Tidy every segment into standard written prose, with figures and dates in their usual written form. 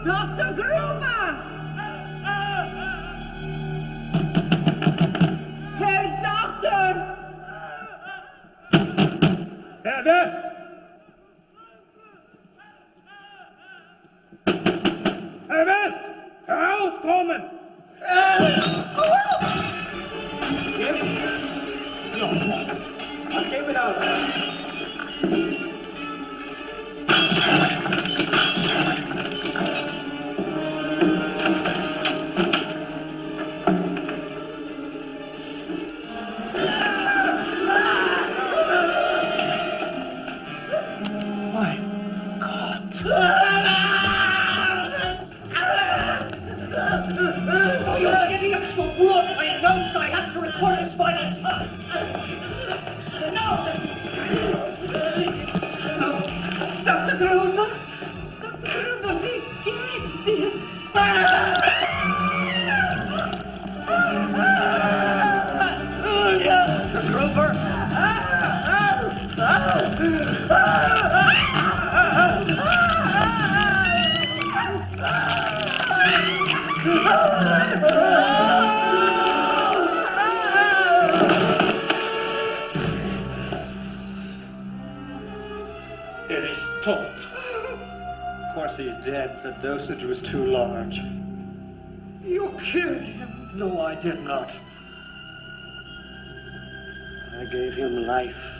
Dr. Gruber! Herr Doctor! Herr West! Herr West! Herauskommen! Jetzt? Ja. Dann gehen wir da. So I have to report it by myself. No! Dr. Gruber! Dr. Gruber, wie geht's dir? Dr. Gruber! He's tot. Of course he's dead. The dosage was too large. You killed him. No, I did not. I gave him life.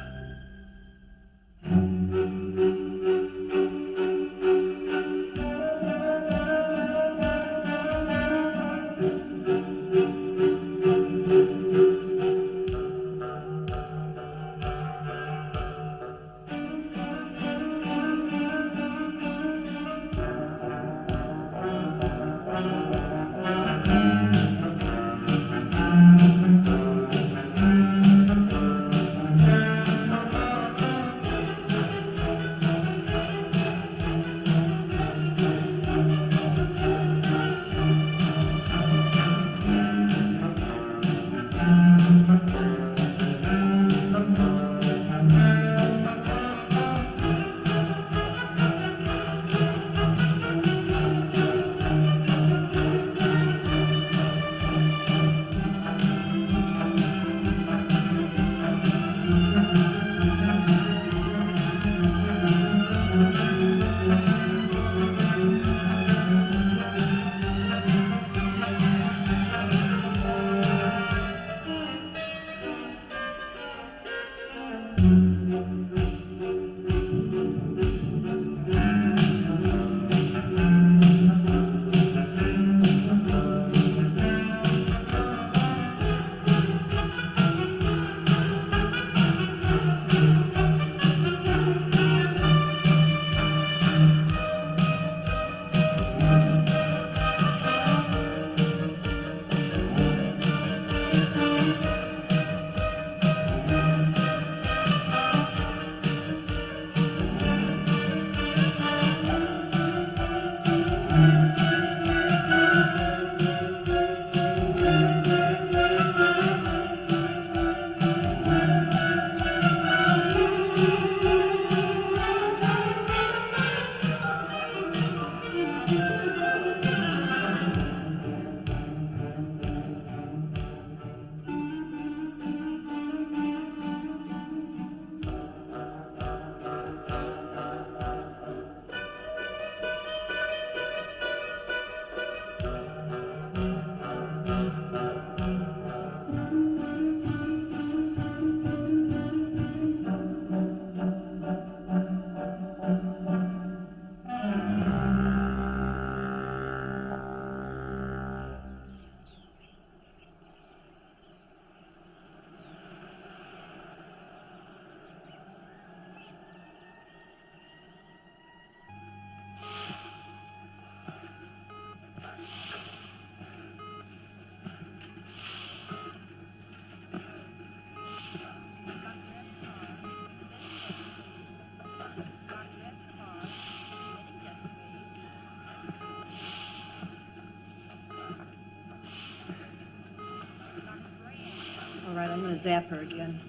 All right, I'm gonna zap her again.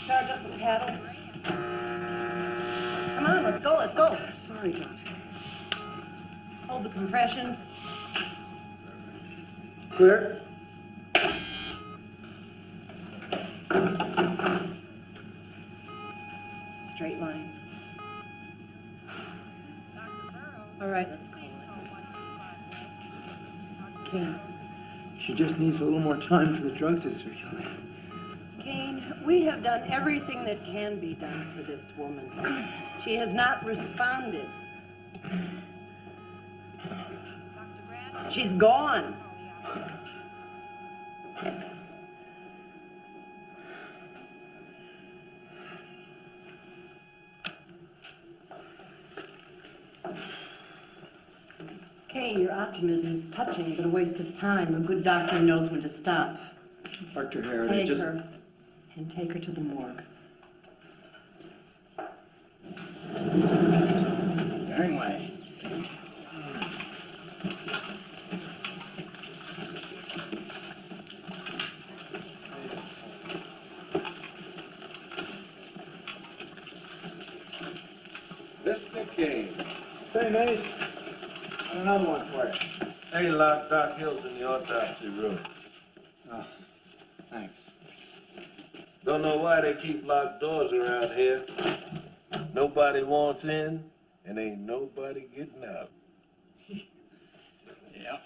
Charge up the paddles. Come on, let's go, let's go. Sorry, Doctor. Hold the compressions. Clear? Straight line. All right, let's call it. Kane. She just needs a little more time for the drugs to circulate. Kane, we have done everything that can be done for this woman. She has not responded. She's gone. Kane, your optimism is touching, but a waste of time. A good doctor knows when to stop. Dr. Harrod, Take her and take her to the morgue. Gangway. Mr. King. Say, Mace. Another one for you. Hey, lock Doc Hills in the autopsy room. Oh, thanks. Don't know why they keep locked doors around here. Nobody wants in, and ain't nobody getting out. Yeah.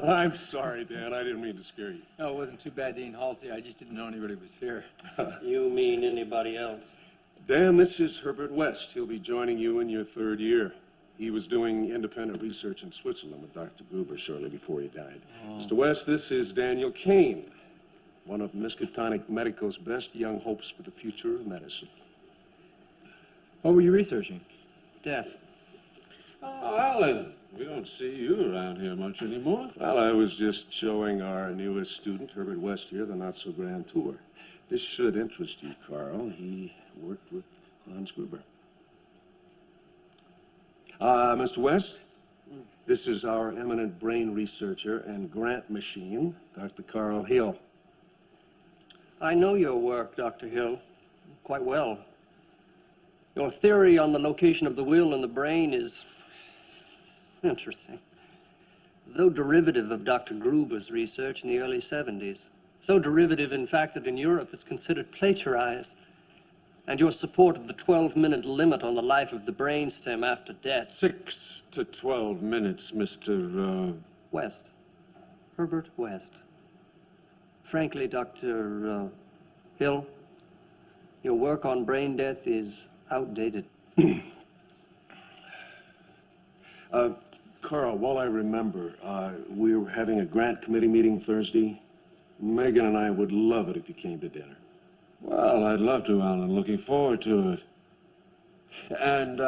I'm sorry, Dan. I didn't mean to scare you. No, it wasn't too bad, Dean Halsey. I just didn't know anybody was here. You mean anybody else? Dan, this is Herbert West. He'll be joining you in your third year. He was doing independent research in Switzerland with Dr. Gruber shortly before he died. Mr. West, this is Daniel Kane, one of Miskatonic Medical's best young hopes for the future of medicine. What were you researching? Death. Oh, Alan, we don't see you around here much anymore. Well, I was just showing our newest student, Herbert West here, the not-so-grand tour. This should interest you, Carl. He worked with Hans Gruber. Mr. West, this is our eminent brain researcher and grant machine, Dr. Carl Hill. I know your work, Dr. Hill, quite well. Your theory on the location of the will in the brain is interesting. Though derivative of Dr. Gruber's research in the early 70s. So derivative, in fact, that in Europe it's considered plagiarized. And your support of the 12-minute limit on the life of the brainstem after death. 6 to 12 minutes, Mr. West. Herbert West. Frankly, Dr. Hill, your work on brain death is outdated. Carl, while I remember, we were having a grant committee meeting Thursday. Megan and I would love it if you came to dinner. Well, I'd love to, Alan. Looking forward to it. And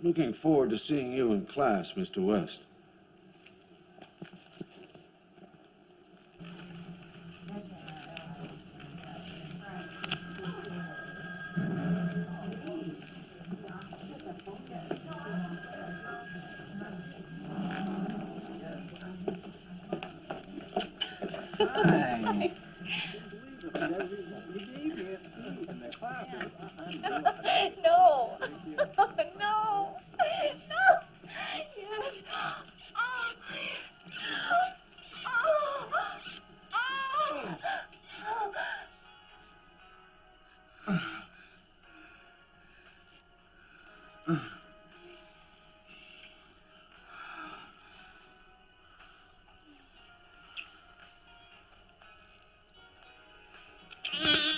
looking forward to seeing you in class, Mr. West. Hi. No. No. No. Yes. Oh, yes. Oh. Oh.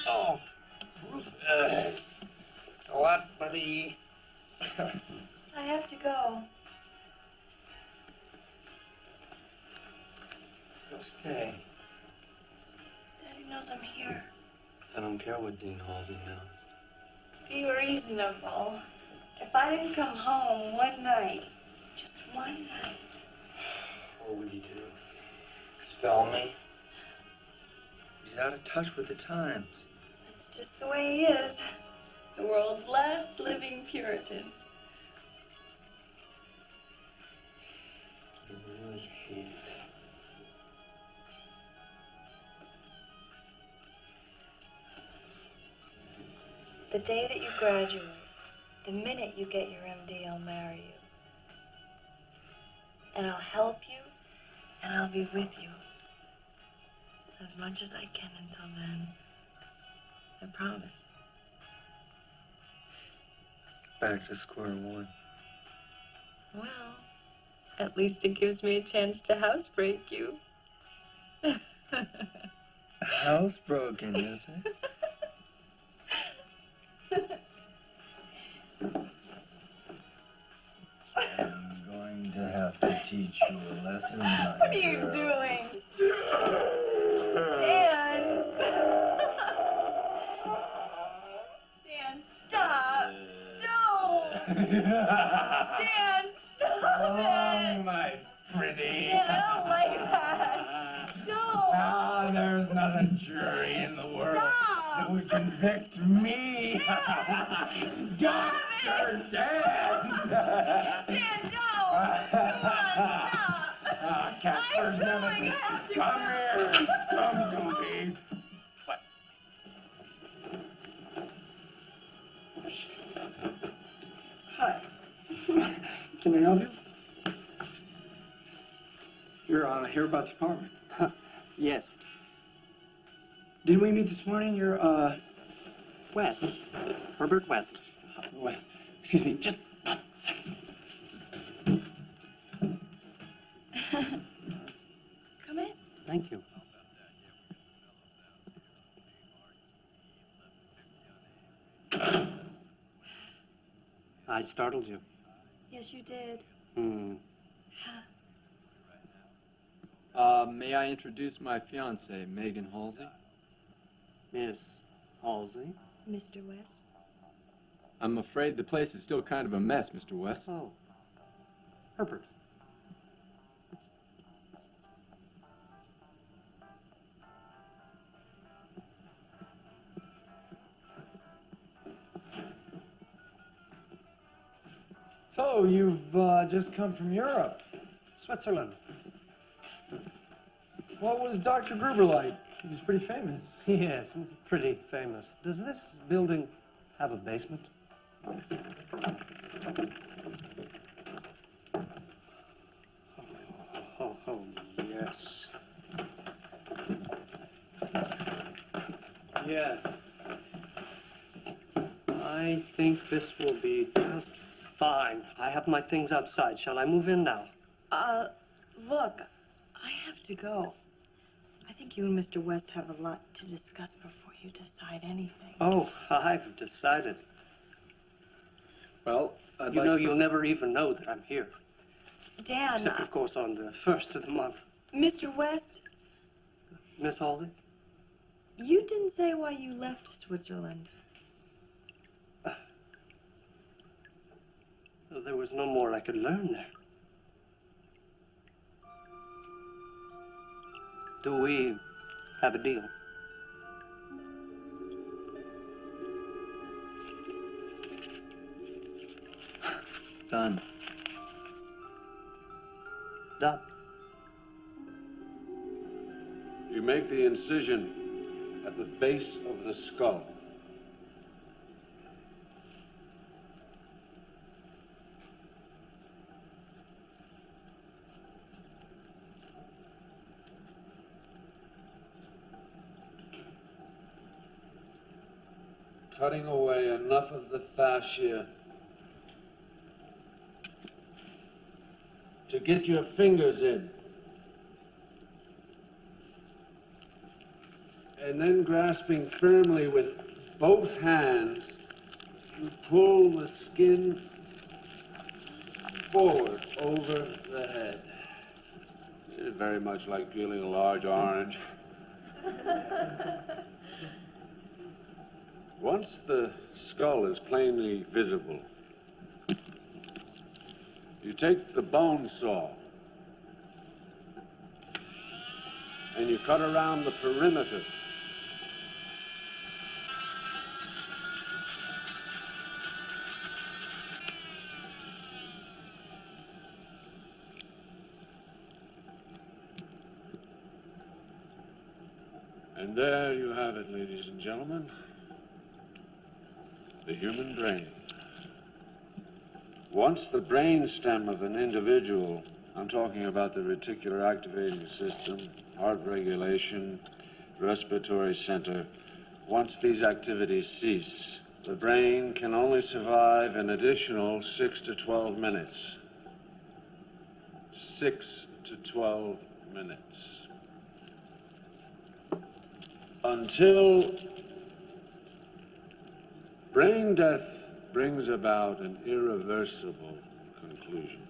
Oh. Thanks a lot, buddy. I have to go. Go stay. Daddy knows I'm here. I don't care what Dean Halsey knows. Be reasonable. If I didn't come home one night, just one night. What would you do? Expel me? He's out of touch with the times. That's just the way he is. The world's last living Puritan. I really hate it. The day that you graduate, the minute you get your MD, I'll marry you. And I'll help you, and I'll be with you. As much as I can until then. I promise. Back to square one. Well, at least it gives me a chance to housebreak you. Housebroken, is it? I'm going to have to teach you a lesson, my What are you girl. doing? Dan! Dan, stop! Don't! Dan, stop Oh, it! my pretty. Dan, I don't like that. Don't! Ah, there's not a jury in the world that Stop! would convict me. Dr. Dan! Dan, don't! Come on, stop! Ah, Casper's I'm going, nemesis. I have to Come go. here. Come to me. What? Hi. Can I help you? You're here about the apartment. Yes. Didn't we meet this morning? You're, West. Herbert West. West. Excuse me, just a second. Come in. Thank you. I startled you. Yes, you did. May I introduce my fiancée, Megan Halsey? Miss Halsey. Mr. West. I'm afraid the place is still kind of a mess, Mr. West. Oh. Herbert. So, you've just come from Europe. Switzerland. What was Dr. Gruber like? He was pretty famous. Yes, pretty famous. Does this building have a basement? Oh, yes. Yes. I think this will be just fine. I have my things outside. Shall I move in now? Look, I have to go. I think you and Mr. West have a lot to discuss before you decide anything. Oh, I've decided. Well, You know, you'll never even know that I'm here. Dan, Except, of course, on the first of the month. Mr. West, Miss Halsey? you didn't say why you left Switzerland. there was no more I could learn there. Do we have a deal? Done. Done. You make the incision at the base of the skull. Cutting away enough of the fascia to get your fingers in. And then grasping firmly with both hands, you pull the skin forward over the head. It's very much like peeling a large orange. Once the skull is plainly visible, you take the bone saw and you cut around the perimeter. And there you have it, ladies and gentlemen. The human brain. Once the brain stem of an individual, I'm talking about the reticular activating system, heart regulation, respiratory center, once these activities cease, the brain can only survive an additional 6 to 12 minutes. 6 to 12 minutes. Until brain death brings about an irreversible conclusion.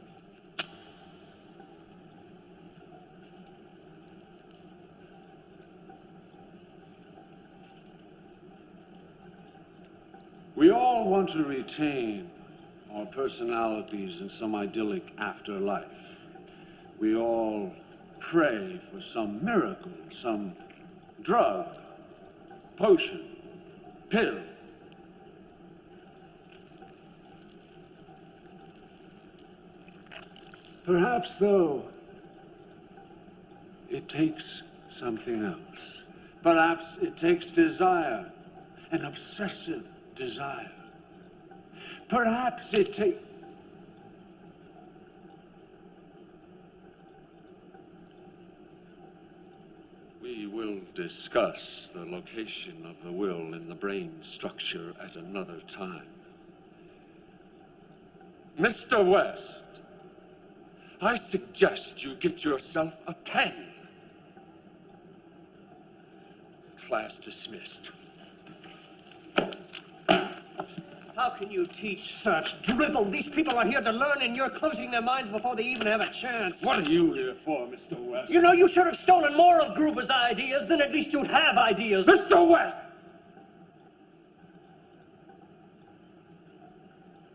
We all want to retain our personalities in some idyllic afterlife. We all pray for some miracle, some drug, potion, pill. Perhaps, though, it takes something else. Perhaps it takes desire, an obsessive desire. Perhaps it takes... We will discuss the location of the will in the brain structure at another time. Mr. West, I suggest you get yourself a pen. Class dismissed. How can you teach such drivel? These people are here to learn, and you're closing their minds before they even have a chance. What are you here for, Mr. West? You know, you should have stolen more of Gruber's ideas, then at least you'd have ideas. Mr. West!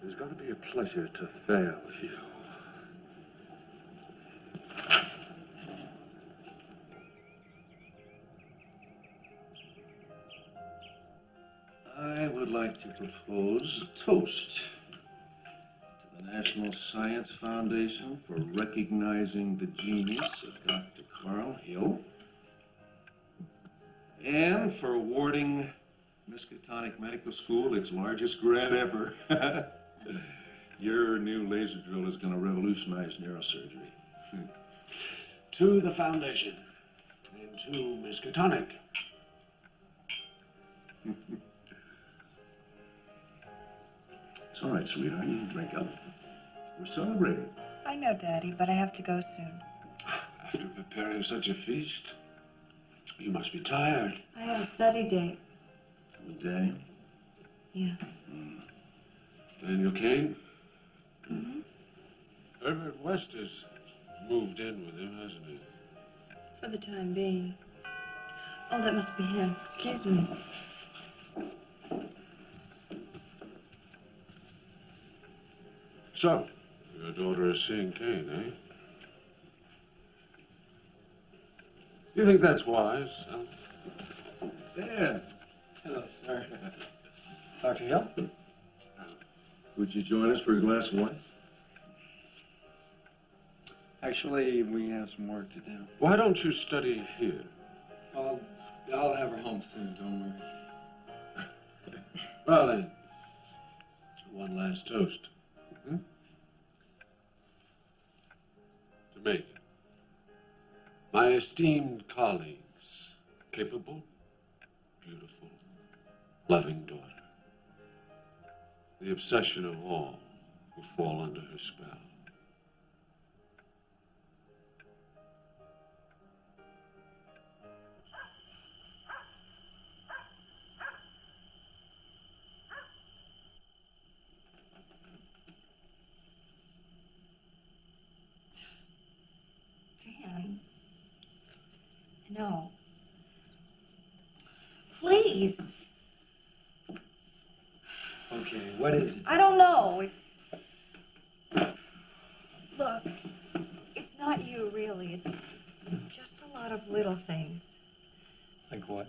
It's going to be a pleasure to fail you. I would like to propose a toast to the National Science Foundation for recognizing the genius of Dr. Carl Hill and for awarding Miskatonic Medical School its largest grant ever. Your new laser drill is going to revolutionize neurosurgery. To the foundation and to Miskatonic. It's all right, sweetheart. You can drink up. We're celebrating. I know, Daddy, but I have to go soon. After preparing such a feast, you must be tired. I have a study date. With Daddy? Yeah. Daniel Kane? Mm-hmm. Herbert West has moved in with him, hasn't he? For the time being. Oh, that must be him. Excuse me. So, Your daughter is seeing Kane, eh? Do you think that's wise, son? Dan. Hello, sir. Dr. Hill? Would you join us for a glass of wine? Actually, we have some work to do. Why don't you study here? I'll have her home soon, don't worry. Well then, one last toast. Hmm? To me, my esteemed colleagues, capable, beautiful, loving daughter, the obsession of all who fall under her spell. Dan. No. Please. Okay, what is it? I don't know. It's. Look, it's not you, really. It's just a lot of little things. Like what?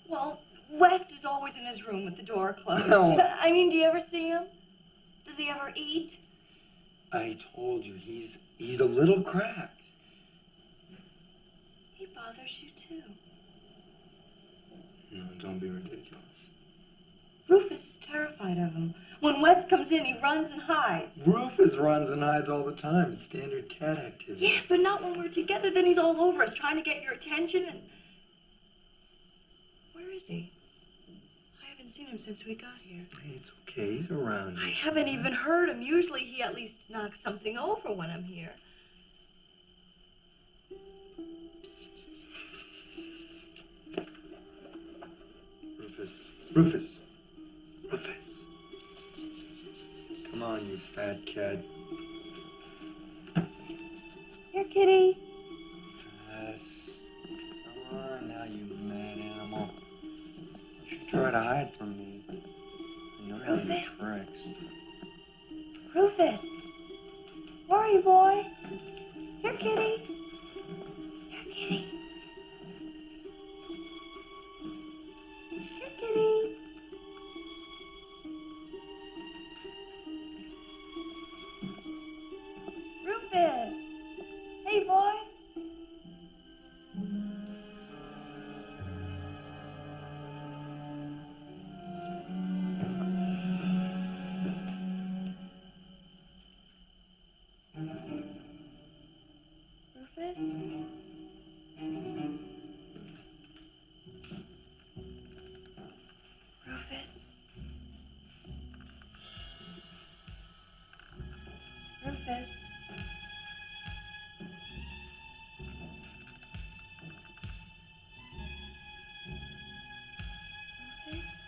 Well, West is always in his room with the door closed. No. I mean, do you ever see him? Does he ever eat? I told you, he's a little cracked. He bothers you, too. No, don't be ridiculous. Rufus is terrified of him. When West comes in, he runs and hides. Rufus runs and hides all the time. It's standard cat activity. Yes, but not when we're together. Then he's all over us, trying to get your attention. And where is he? I haven't seen him since we got here. Hey, it's okay. He's around I here. haven't even heard him. Usually he at least knocks something over when I'm here. Rufus. Rufus. Come on, you bad cat. Here, kitty. Rufus. Come on now, you mad animal. Don't you try to hide from me. I know how your Rufus. tricks. Rufus. Where are you, boy? Here, kitty. Here, kitty. Here, kitty. Rufus. Hey, boy. Rufus? Rufus? Rufus? Rufus?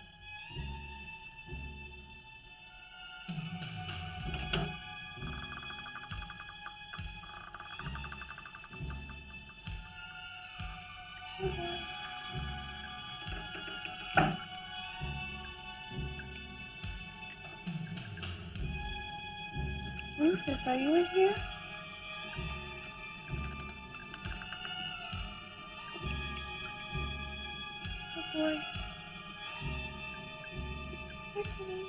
Rufus, are you in here? Oh boy. Here, kitty.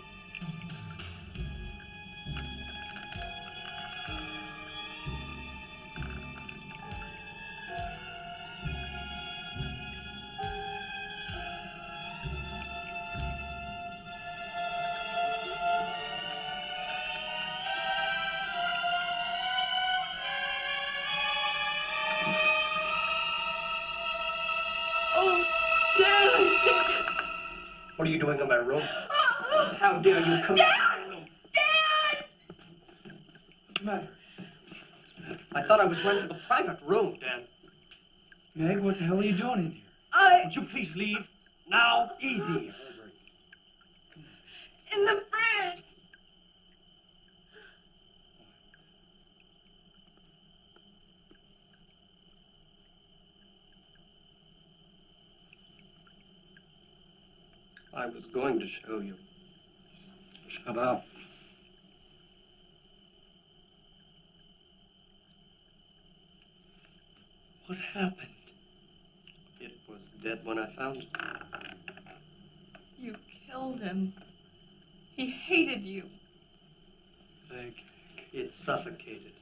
Oh, Dad! What are you doing in my room? How dare you come in my room? Dad! What's the matter? I thought I was going to the private room, Dan. Meg, what the hell are you doing in here? Would you please leave? Now, easy. In the fridge! I was going to show you. Shut up. What happened? It was dead when I found it. You killed him. He hated you. It suffocated.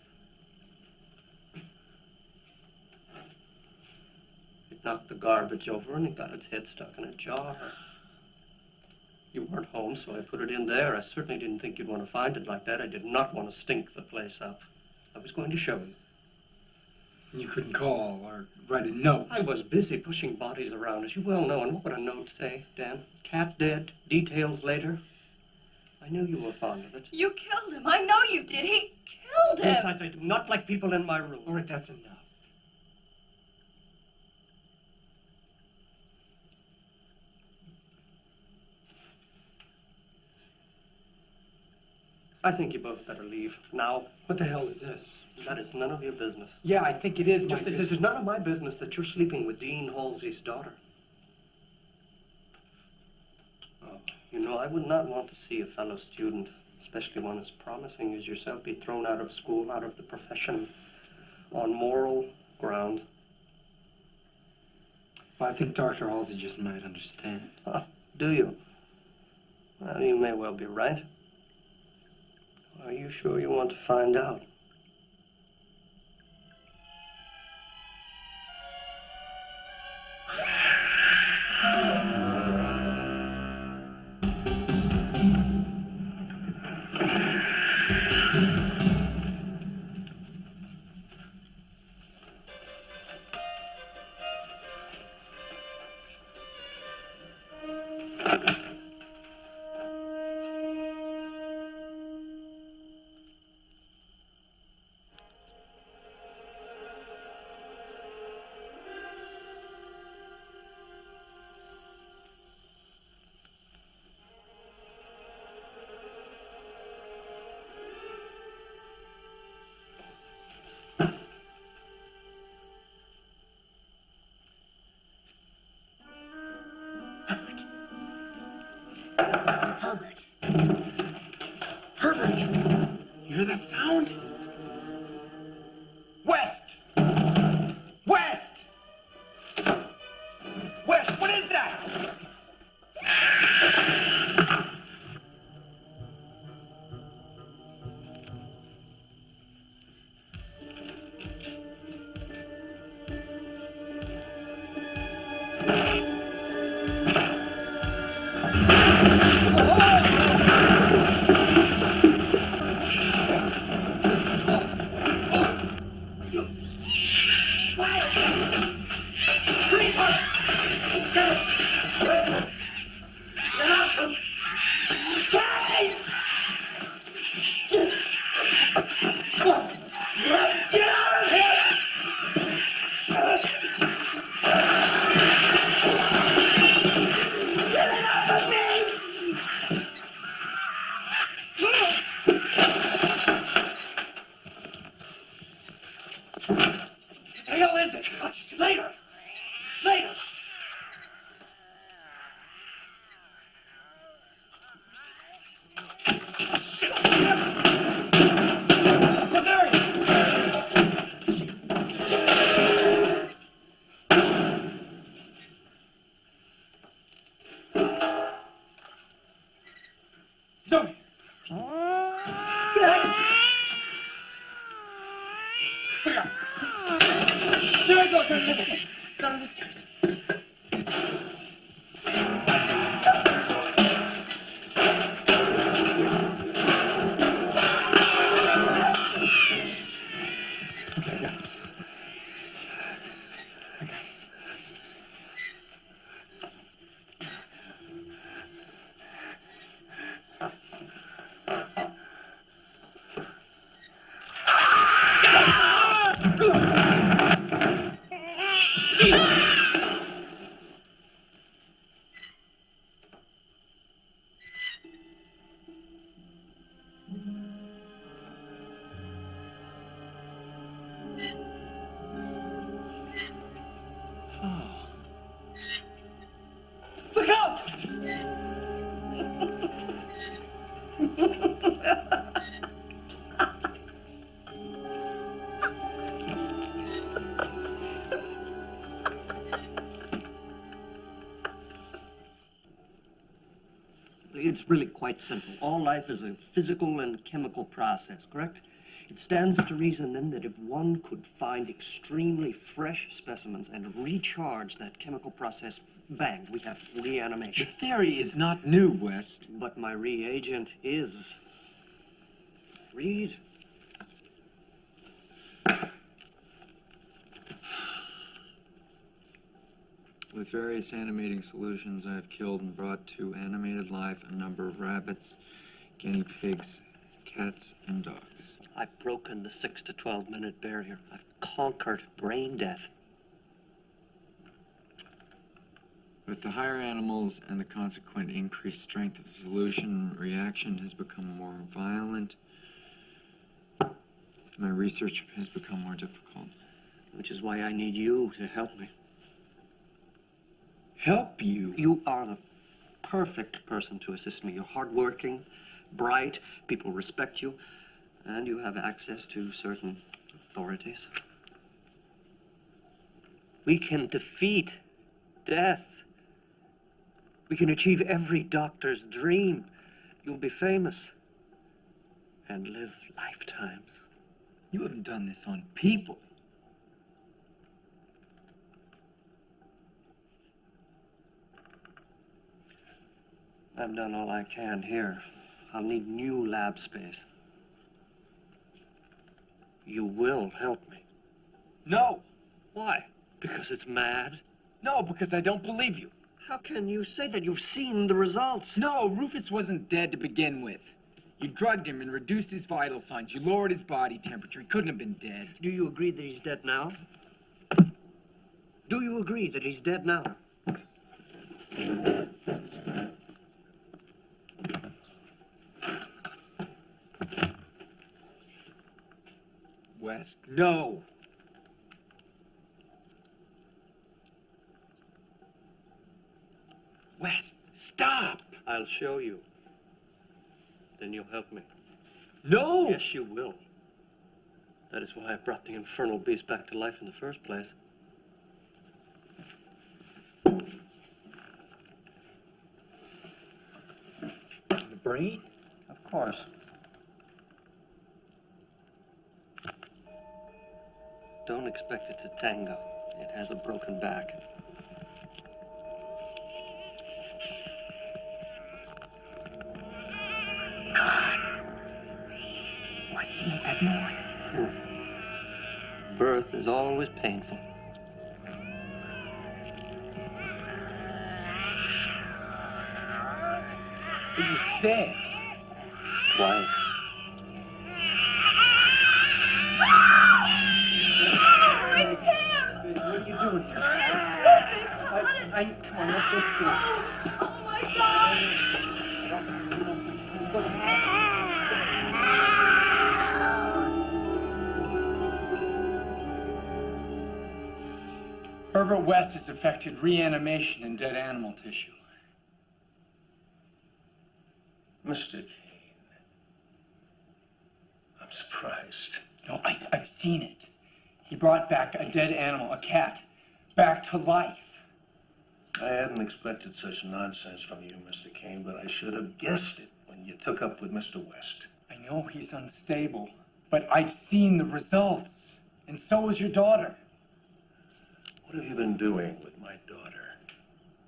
It knocked the garbage over and it got its head stuck in a jar. You weren't home, so I put it in there. I certainly didn't think you'd want to find it like that. I did not want to stink the place up. I was going to show you. You couldn't call or write a note. I was busy pushing bodies around, as you well know, and what would a note say, Dan? Cat dead, details later. I knew you were fond of it. You killed him. I know you did. He killed him. Besides, I do not like people in my room. All right, that's enough. I think you both better leave now. What the hell is this? That is none of your business. Yeah, I think it is my Just as this is none of my business that you're sleeping with Dean Halsey's daughter. Oh, you know, I would not want to see a fellow student, especially one as promising as yourself, be thrown out of school, out of the profession, on moral grounds. Well, I think Dr. Halsey just might understand. Do you? Well, you may well be right. Are you sure you want to find out? Herbert! Herbert! You hear that sound? West! West! West, what is that? It's really quite simple. All life is a physical and chemical process, correct? It stands to reason, then, that if one could find extremely fresh specimens and recharge that chemical process, bang, we have reanimation. The theory is not new, West. But my reagent is. Read. With various animating solutions, I have killed and brought to animated life a number of rabbits, guinea pigs, cats, and dogs. I've broken the 6 to 12 minute barrier. I've conquered brain death. With the higher animals and the consequent increased strength of the solution, reaction has become more violent. My research has become more difficult. Which is why I need you to help me. Help you? You are the perfect person to assist me. You're hardworking, bright, people respect you, and you have access to certain authorities. We can defeat death. We can achieve every doctor's dream. You'll be famous and live lifetimes. You haven't done this on people. I've done all I can here. I'll need new lab space. You will help me. No. Why? Because it's mad? No, because I don't believe you. How can you say that? You've seen the results. No, Rufus wasn't dead to begin with. You drugged him and reduced his vital signs. You lowered his body temperature. He couldn't have been dead. Do you agree that he's dead now? Do you agree that he's dead now? West, no. West, stop. I'll show you. Then you'll help me. No. Yes, you will. That is why I brought the infernal beast back to life in the first place. The brain? Of course. Don't expect it to tango. It has a broken back. Why did you make that noise? Birth is always painful. He was dead. Twice. It's him! What are you doing here? Come on, let's go upstairs. Oh my God! Herbert West has effected reanimation in dead animal tissue. Mr. Kane, I'm surprised. No, I've seen it. He brought back a dead animal, a cat, back to life. I hadn't expected such nonsense from you, Mr. Kane, but I should have guessed it when you took up with Mr. West. I know he's unstable, but I've seen the results, and so has your daughter. What have you been doing with my daughter?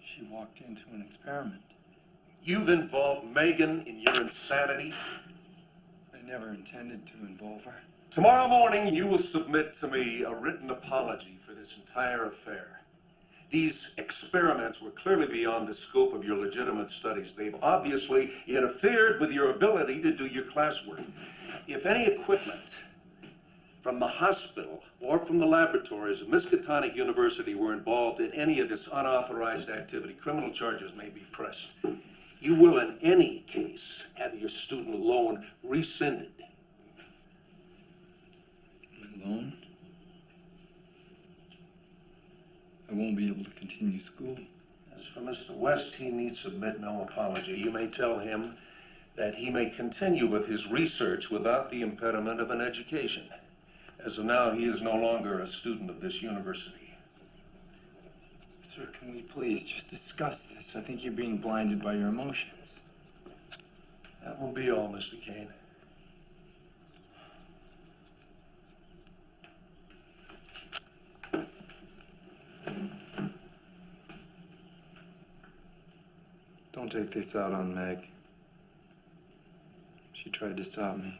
She walked into an experiment. You've involved Megan in your insanity? I never intended to involve her. Tomorrow morning, you will submit to me a written apology for this entire affair. These experiments were clearly beyond the scope of your legitimate studies. They've obviously interfered with your ability to do your classwork. If any equipment from the hospital or from the laboratories of Miskatonic University were involved in any of this unauthorized activity, criminal charges may be pressed. You will, in any case, have your student loan rescinded. My loan? I won't be able to continue school. As for Mr. West, he need submit no apology. You may tell him that he may continue with his research without the impediment of an education. As of now, he is no longer a student of this university. Sir, can we please just discuss this? I think you're being blinded by your emotions. That won't be all, Mr. Kane. Don't take this out on Meg. She tried to stop me.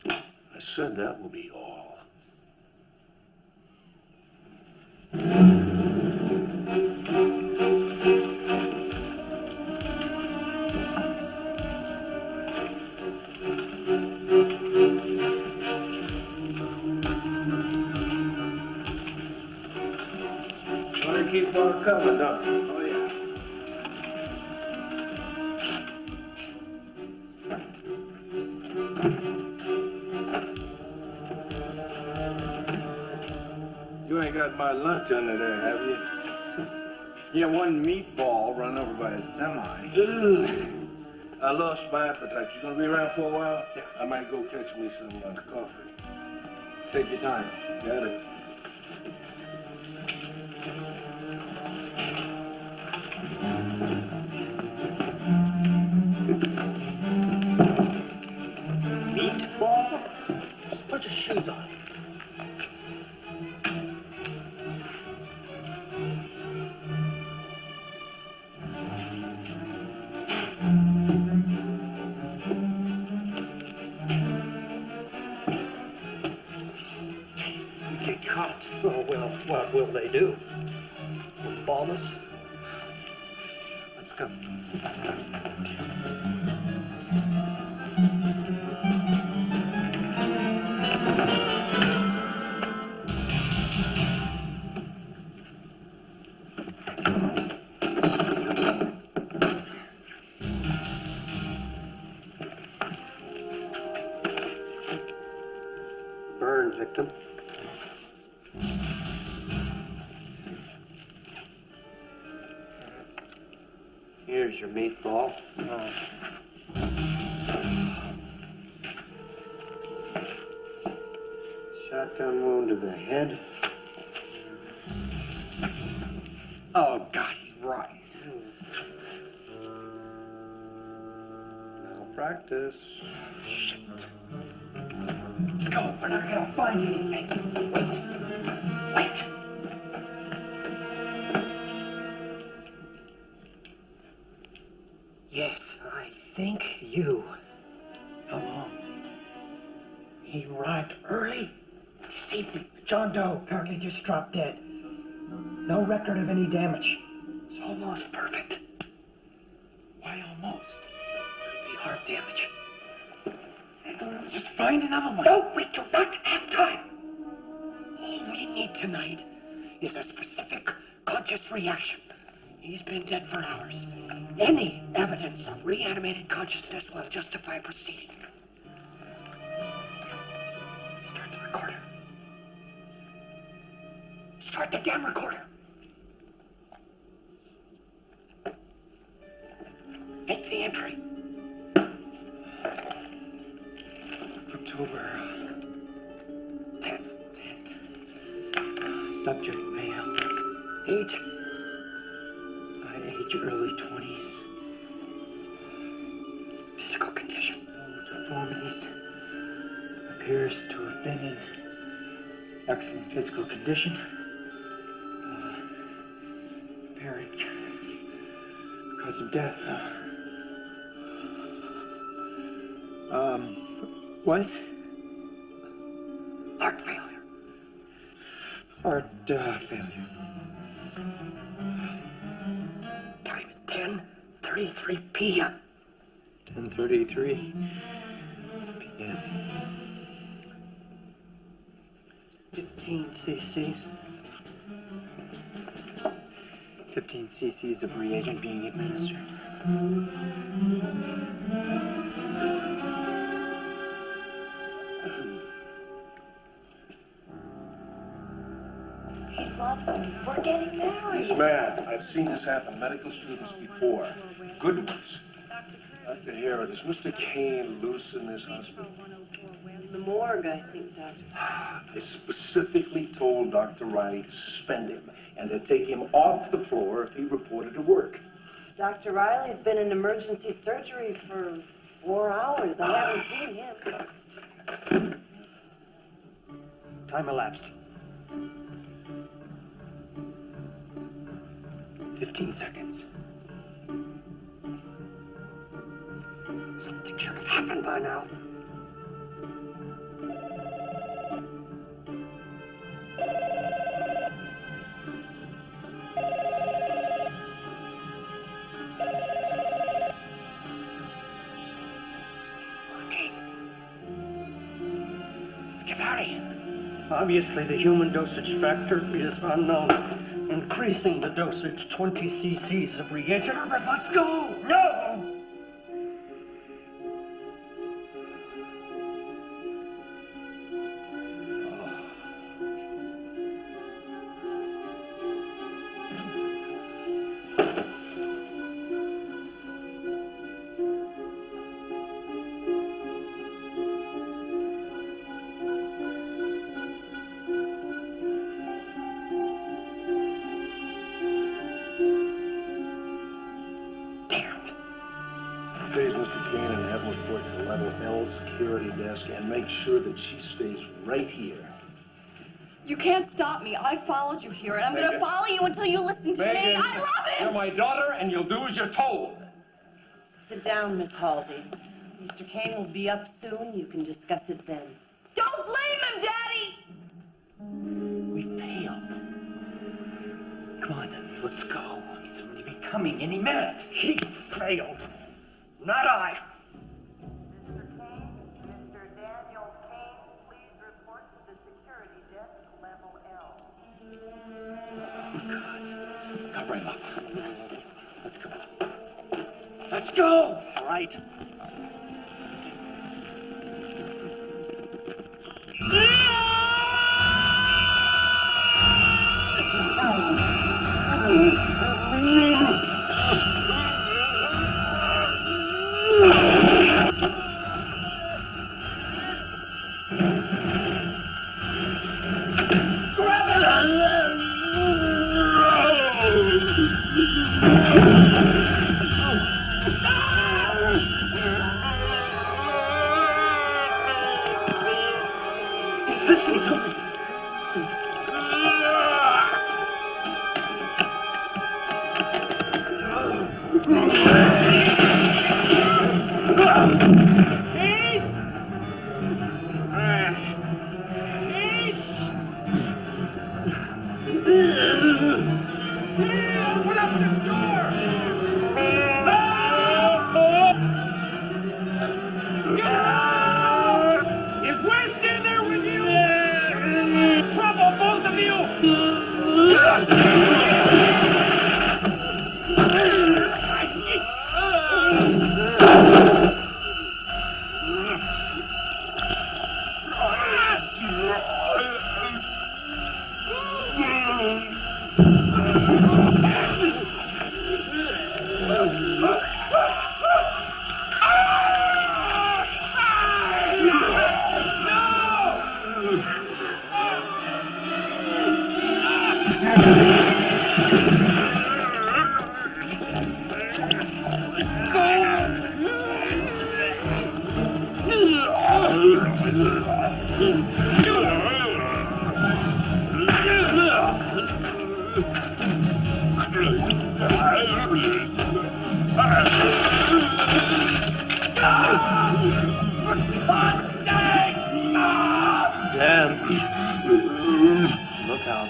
I said that will be all. Better keep on coming, Doctor. Oh, yeah. You ain't got my lunch under there, have you? Yeah, one meatball run over by a semi. Ugh. I lost my appetite. You gonna be around for a while? Yeah. I might go catch me some coffee. Take your time. Got it. Meatball? Just put your shoes on. If we get caught, oh, well, what will they do? Bomb us? Let's go. Burn, victim. Here's your meatball. Shotgun wound to the head. Oh, God, he's rotten. Malpractice. Shit. Let's go. We're not gonna find anything. Wait. Wait. Yes, I think you. How long? He arrived early this evening. John Doe apparently just dropped dead. No record of any damage. It's almost perfect. Why almost? Could be heart damage. Just find another one. No, we do not have time. All we need tonight is a specific conscious reaction. He's been dead for hours. Any evidence of reanimated consciousness will justify proceeding. Start the recorder. Start the damn recorder. Make the entry. October 10th. Subject male. Age? Age early 20s. Physical condition. No deformities. Appears to have been in excellent physical condition. Apparent cause of death. What? Heart failure. Heart failure. Time is 10:33 p.m. 10:33 p.m. 15 cc's. 15 cc's of reagent being administered. He loves me. We're getting married. He's mad. I've seen this happen to medical students before. Good ones. Dr. Harrod, is Mr. Kane loose in this hospital? The morgue, I think, Doctor. I specifically told Dr. Riley to suspend him and to take him off the floor if he reported to work. Dr. Riley's been in emergency surgery for 4 hours. I haven't seen him. Time elapsed. 15 seconds. Something should have happened by now. Get out of here. Obviously, the human dosage factor is unknown. Increasing the dosage 20 cc's of reagent. Herbert, let's go! No! Days Mr. Kane and have him report to level L security desk and make sure that she stays right here. You can't stop me. I followed you here, and I'm going to follow you until you listen to me. I love it! You're my daughter, and you'll do as you're told. Sit down, Miss Halsey. Mr. Kane will be up soon. You can discuss it then. Don't blame him, Daddy! We failed. Come on, let's go. Somebody be coming any minute. He failed. Not I. Mr. Kane, Mr. Daniel Kane, please report to the security desk, level L. Cover him up. Let's go. Let's go! All right. Listen to me. Is West in there with you? Trouble, both of you! Dan, look out.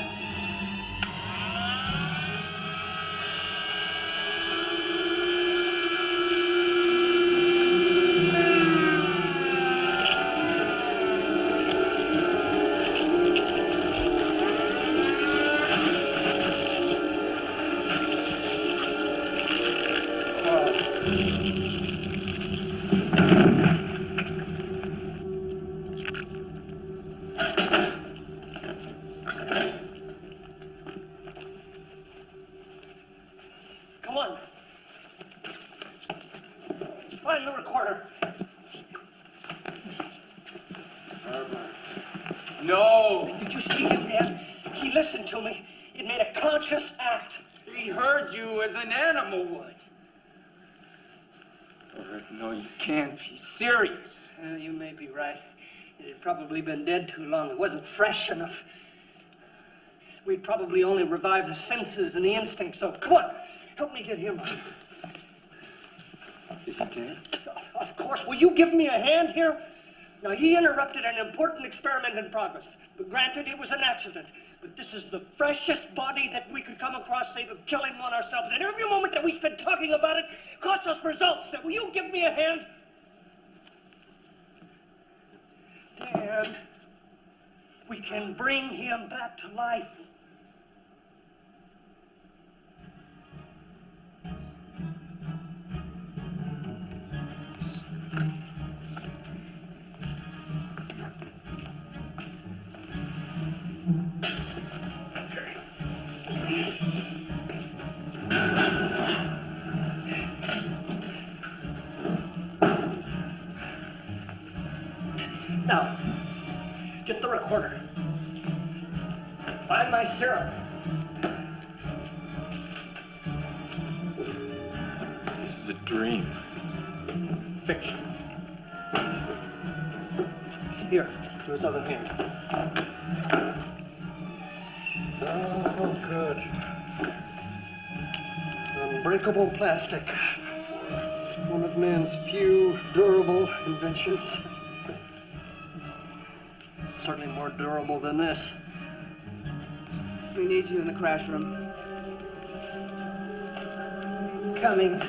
Come on. Find the recorder. No! Did you see him, Dad? He listened to me. It made a conscious act. He heard you as an animal would. No, you can't be serious. You may be right. It had probably been dead too long. It wasn't fresh enough. We'd probably only revived the senses and the instincts, so come on, help me get him. Is he dead? Of course. Will you give me a hand here? Now, he interrupted an important experiment in progress. But granted, it was an accident. But this is the freshest body that we could come across, save of killing one ourselves. And every moment that we spent talking about it cost us results. Now, will you give me a hand? Dan, we can bring him back to life. Now, get the recorder. Find my serum. This is a dream. Fiction. Here, to his other hand. Oh, good. Unbreakable plastic. One of man's few durable inventions. Certainly more durable than this. We need you in the crash room. Coming.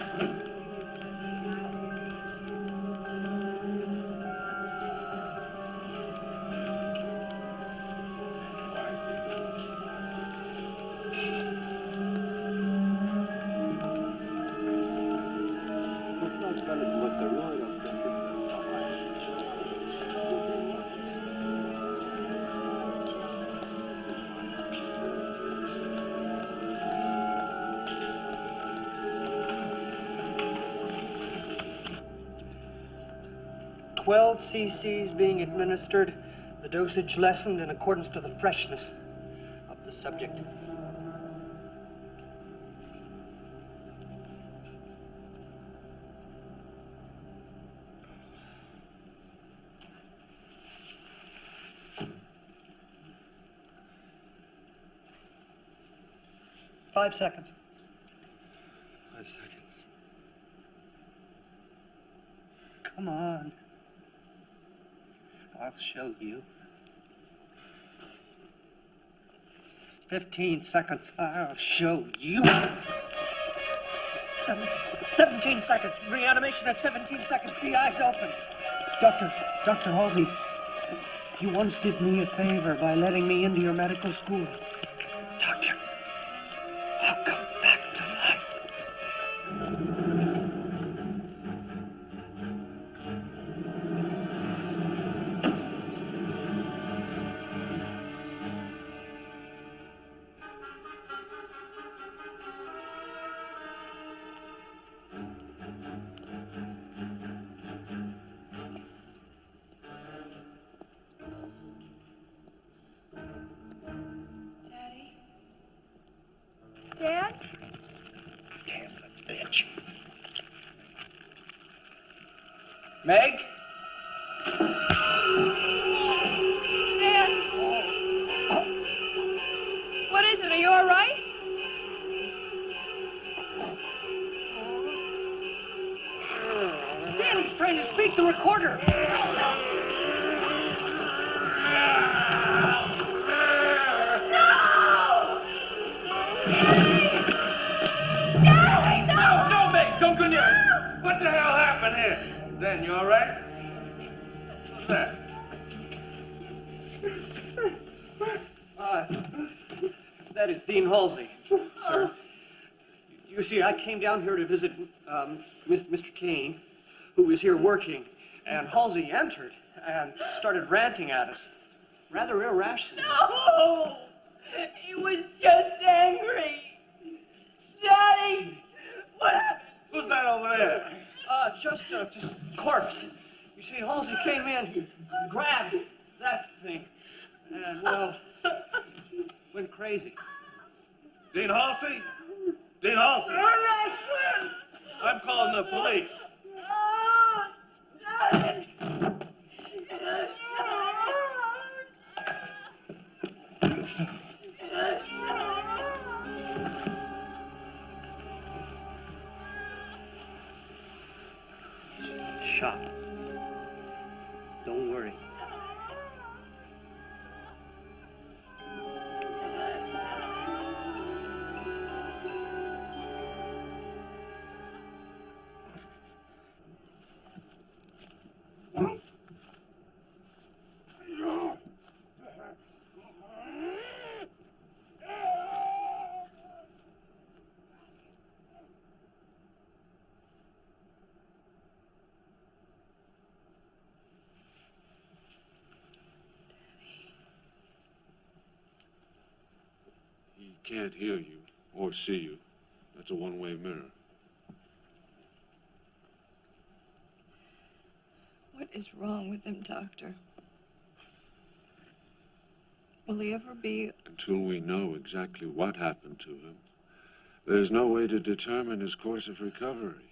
I really don't think it's a 12 cc's being administered, the dosage lessened in accordance to the freshness of the subject. Five seconds. 5 seconds. Come on. I'll show you. 15 seconds. I'll show you. 17 seconds. Reanimation at 17 seconds. The eyes open. Dr. Halsey, you once did me a favor by letting me into your medical school. Doctor, I'll come back to life. Dad? Damn the bitch. Meg? Dad? What is it? Are you all right? Dan, he's trying to speak the recorder. No, Meg, don't go near it. What the hell happened here? Dan, you all right? What's that? That is Dean Halsey, sir. You see, I came down here to visit Mr. Kane, who was here working, and Halsey entered and started ranting at us, rather irrationally. No! He was just angry. Daddy! What happened? Who's that over there? Just corpse. You see, Halsey came in, he grabbed that thing, and, well, went crazy. Dean Halsey? Dean Halsey? I'm calling the police. shop. Don't worry. He can't hear you or see you. That's a one-way mirror. What is wrong with him, Doctor? Will he ever be... Until we know exactly what happened to him, there's no way to determine his course of recovery.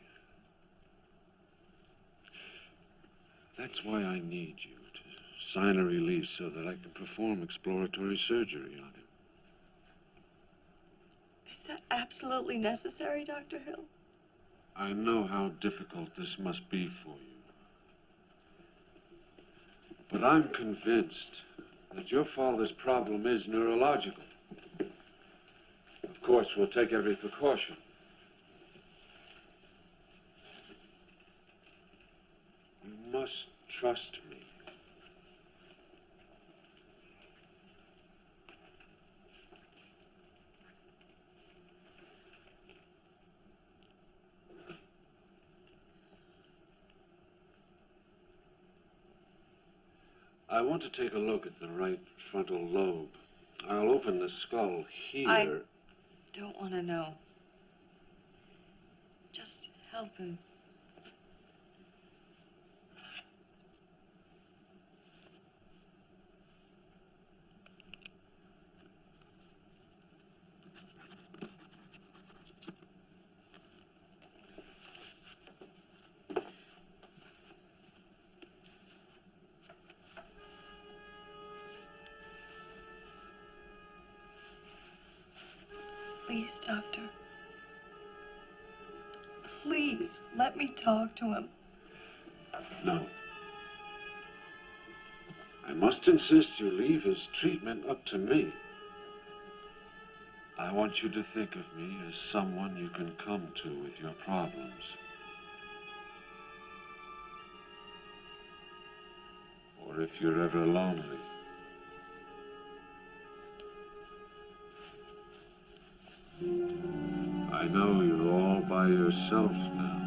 That's why I need you to sign a release so that I can perform exploratory surgery on him. Is that absolutely necessary, Dr. Hill? I know how difficult this must be for you. But I'm convinced that your father's problem is neurological. Of course, we'll take every precaution. You must trust me. I want to take a look at the right frontal lobe. I'll open the skull here. I don't want to know. Just help him. Please, Doctor. Please, let me talk to him. No. I must insist you leave his treatment up to me. I want you to think of me as someone you can come to with your problems. Or if you're ever lonely. I know you're all by yourself now.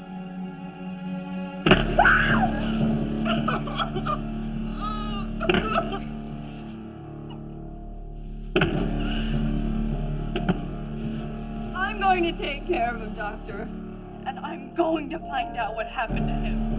I'm going to take care of him, Doctor. And I'm going to find out what happened to him.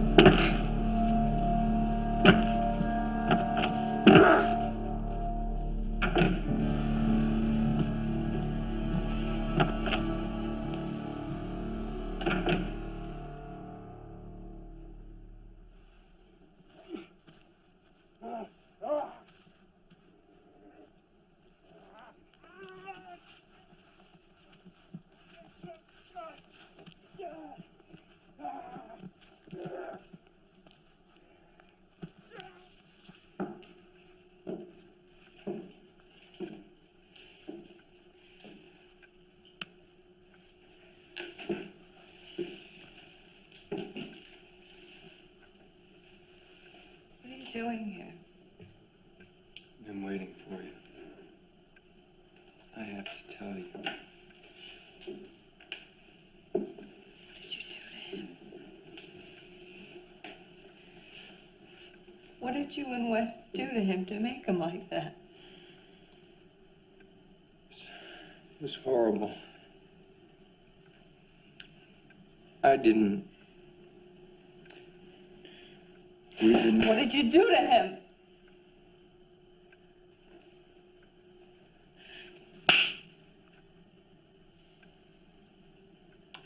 What are you doing here? I've been waiting for you. I have to tell you. What did you do to him? What did you and Wes do to him to make him like that? It was horrible. I didn't. We didn't. What did you do to him?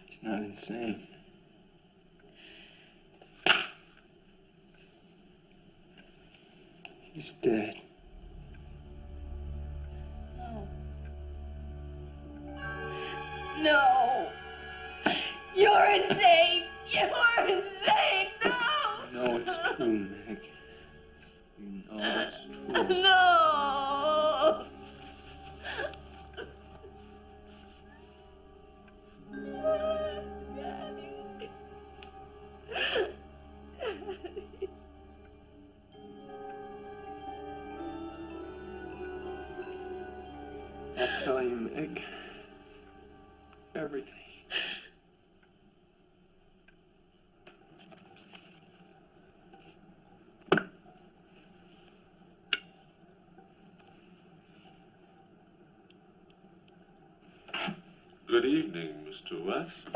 He's not insane. He's dead. No. No! You're insane! You're insane! No! true, Meg. You know it's true. No! I'll tell you, Meg. Everything. Good evening, Mr. West.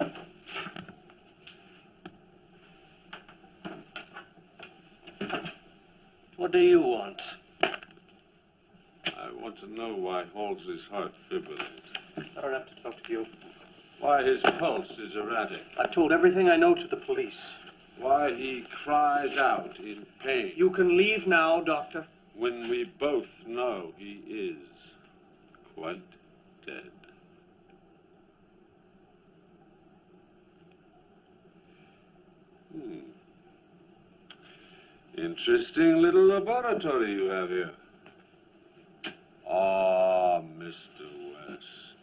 What do you want? I want to know why Halsey's heart fibrillates. I don't have to talk to you. Why his pulse is erratic. I've told everything I know to the police. Why he cries out in pain. You can leave now, Doctor. When we both know he is quite dead. Interesting little laboratory you have here. Ah, Mr. West.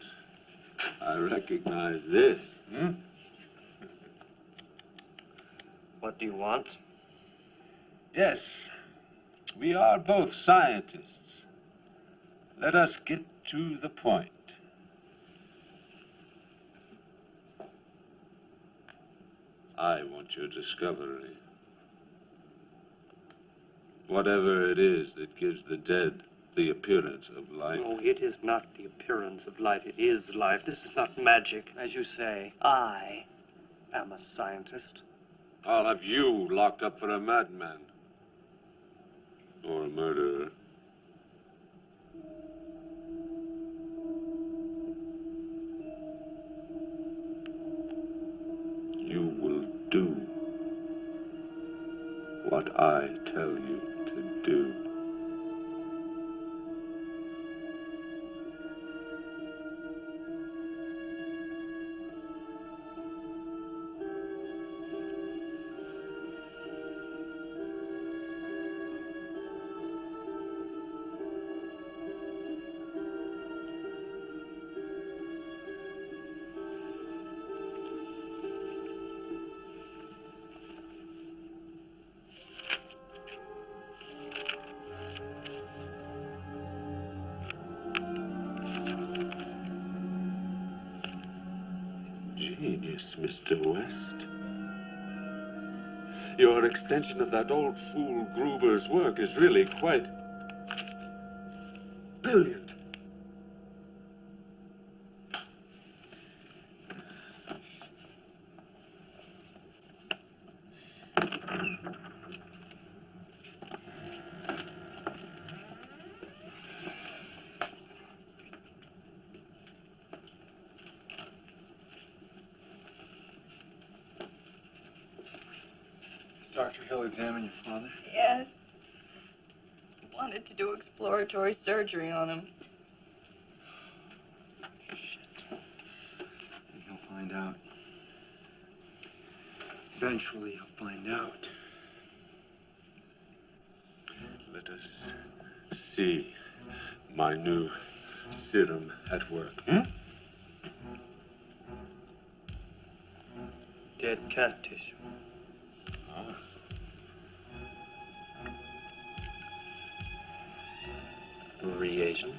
I recognize this. What do you want? Yes, we are both scientists. Let us get to the point. I want your discovery. Whatever it is that gives the dead the appearance of life. No, it is not the appearance of life. It is life. This is not magic. As you say, I am a scientist. I'll have you locked up for a madman. Or a murderer. You will do what I tell you to do. Genius, Mr. West. Your extension of that old fool Gruber's work is really quite brilliant. Dr. Hill examine your father? Yes. Wanted to do exploratory surgery on him. Shit. He'll find out. Eventually, he'll find out. Let us see my new serum at work. Dead cat tissue. Reagent.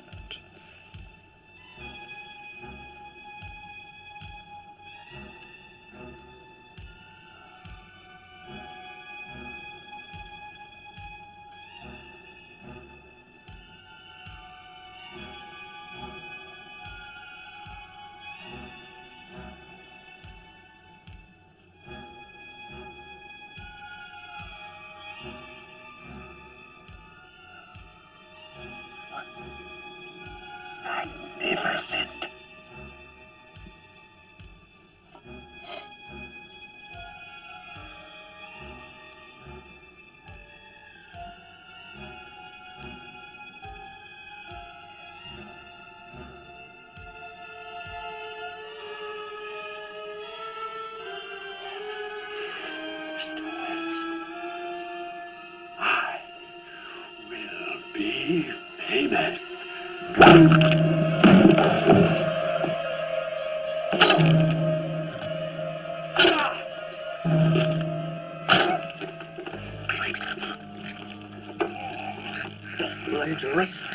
Magnificent. be famous. Dangerous.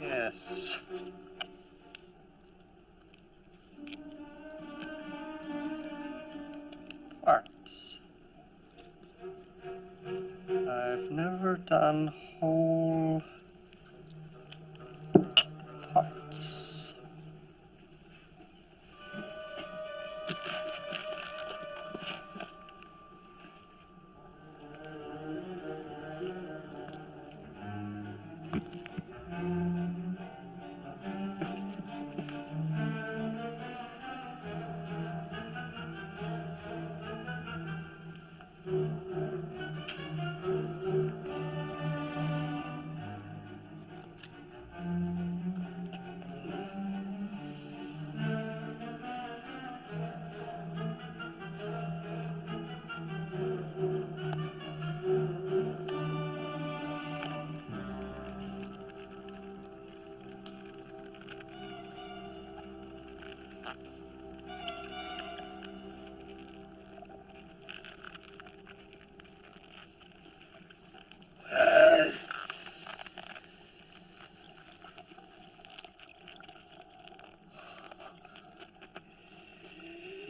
Yes. Parts. I've never done whole parts.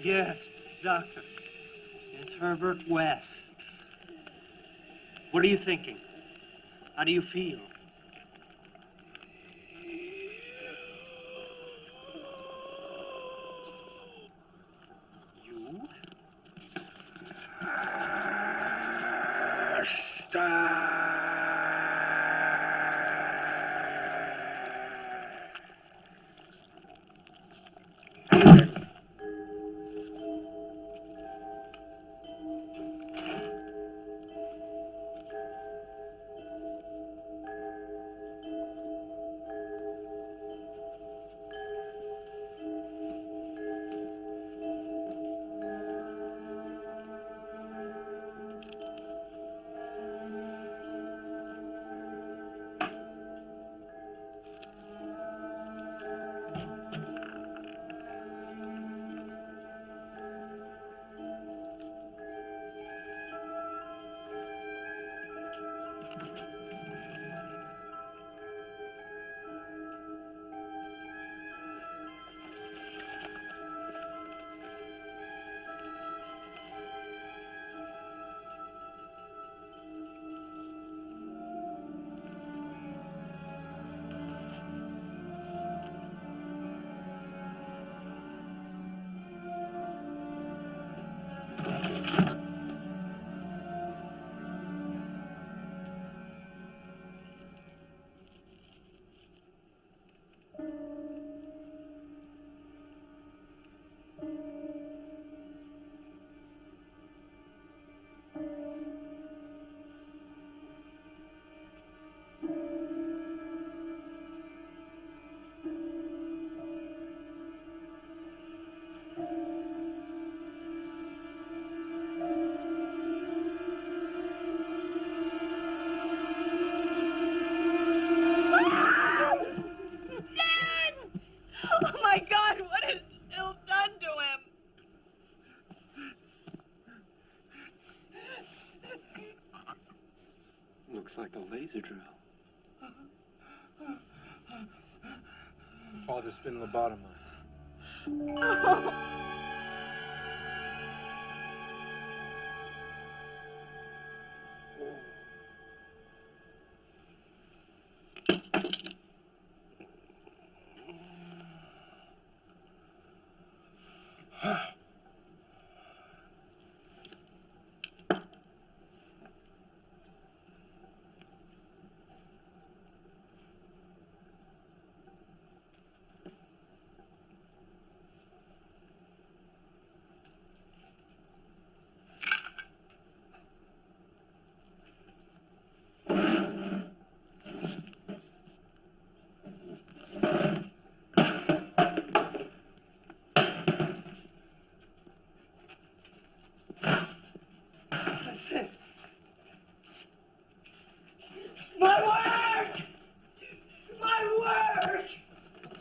Yes, Doctor. It's Herbert West. What are you thinking? How do you feel? You? Oh my God, what has Bill done to him? Looks like a laser drill. Father's been lobotomized. Oh.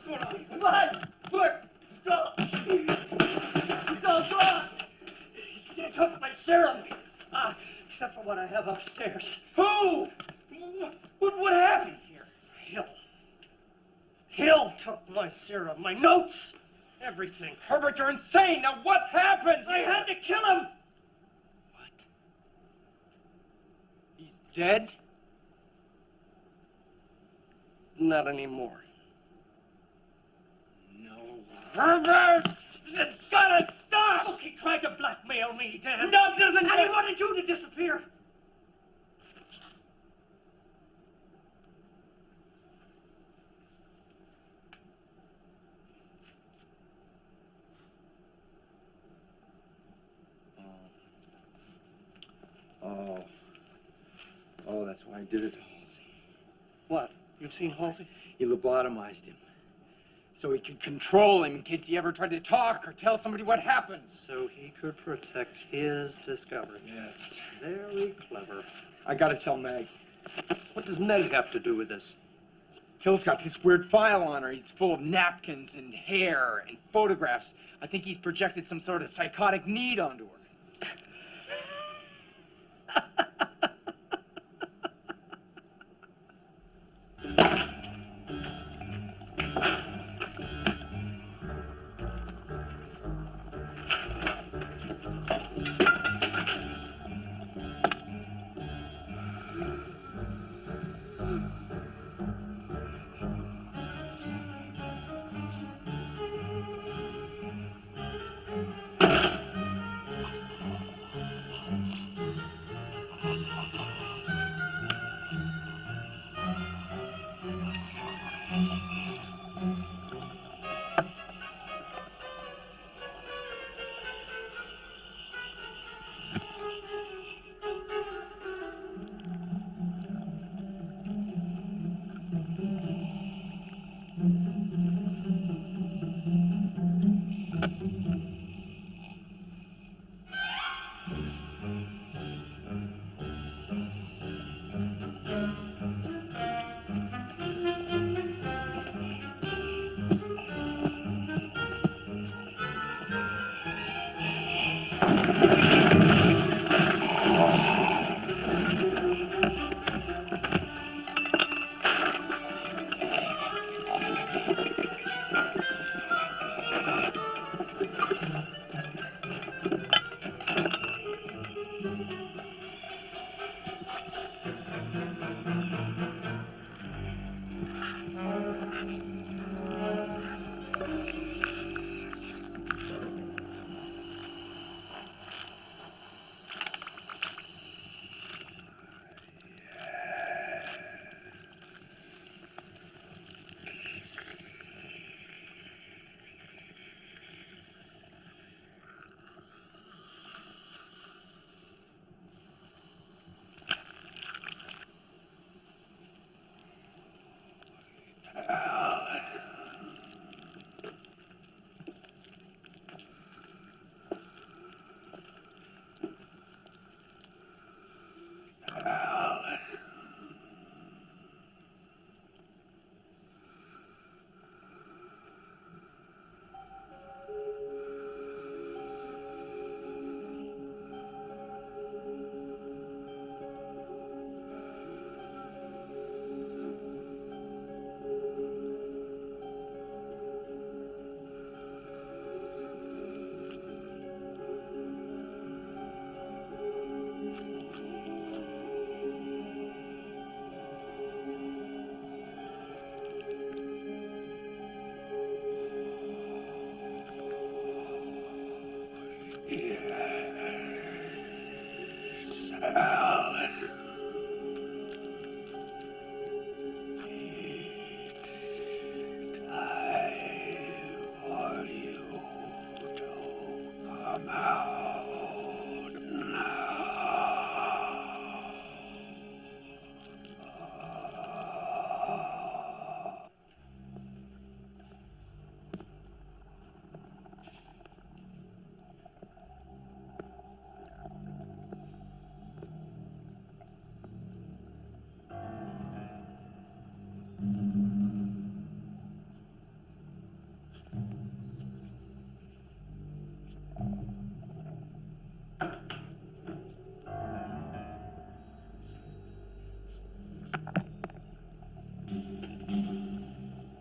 going on? Come on! Quick! Stop! Stop! You took my serum! Except for what I have upstairs. Who? What happened here? Hill. Hill took my serum, my notes, everything. Herbert, you're insane. Now what happened? I had to kill him! What? He's dead? Not anymore. No. Herbert! This has gotta stop! Look, he tried to blackmail me, Dan. No, it doesn't. And he wanted you to disappear. Oh, that's why I did it to Halsey. What? You've seen Halsey? He lobotomized him. So he could control him in case he ever tried to talk or tell somebody what happened. So he could protect his discovery. Yes. Very clever. I gotta tell Meg. What does Meg have to do with this? Hill's got this weird file on her. He's full of napkins and hair and photographs. I think he's projected some sort of psychotic need onto her.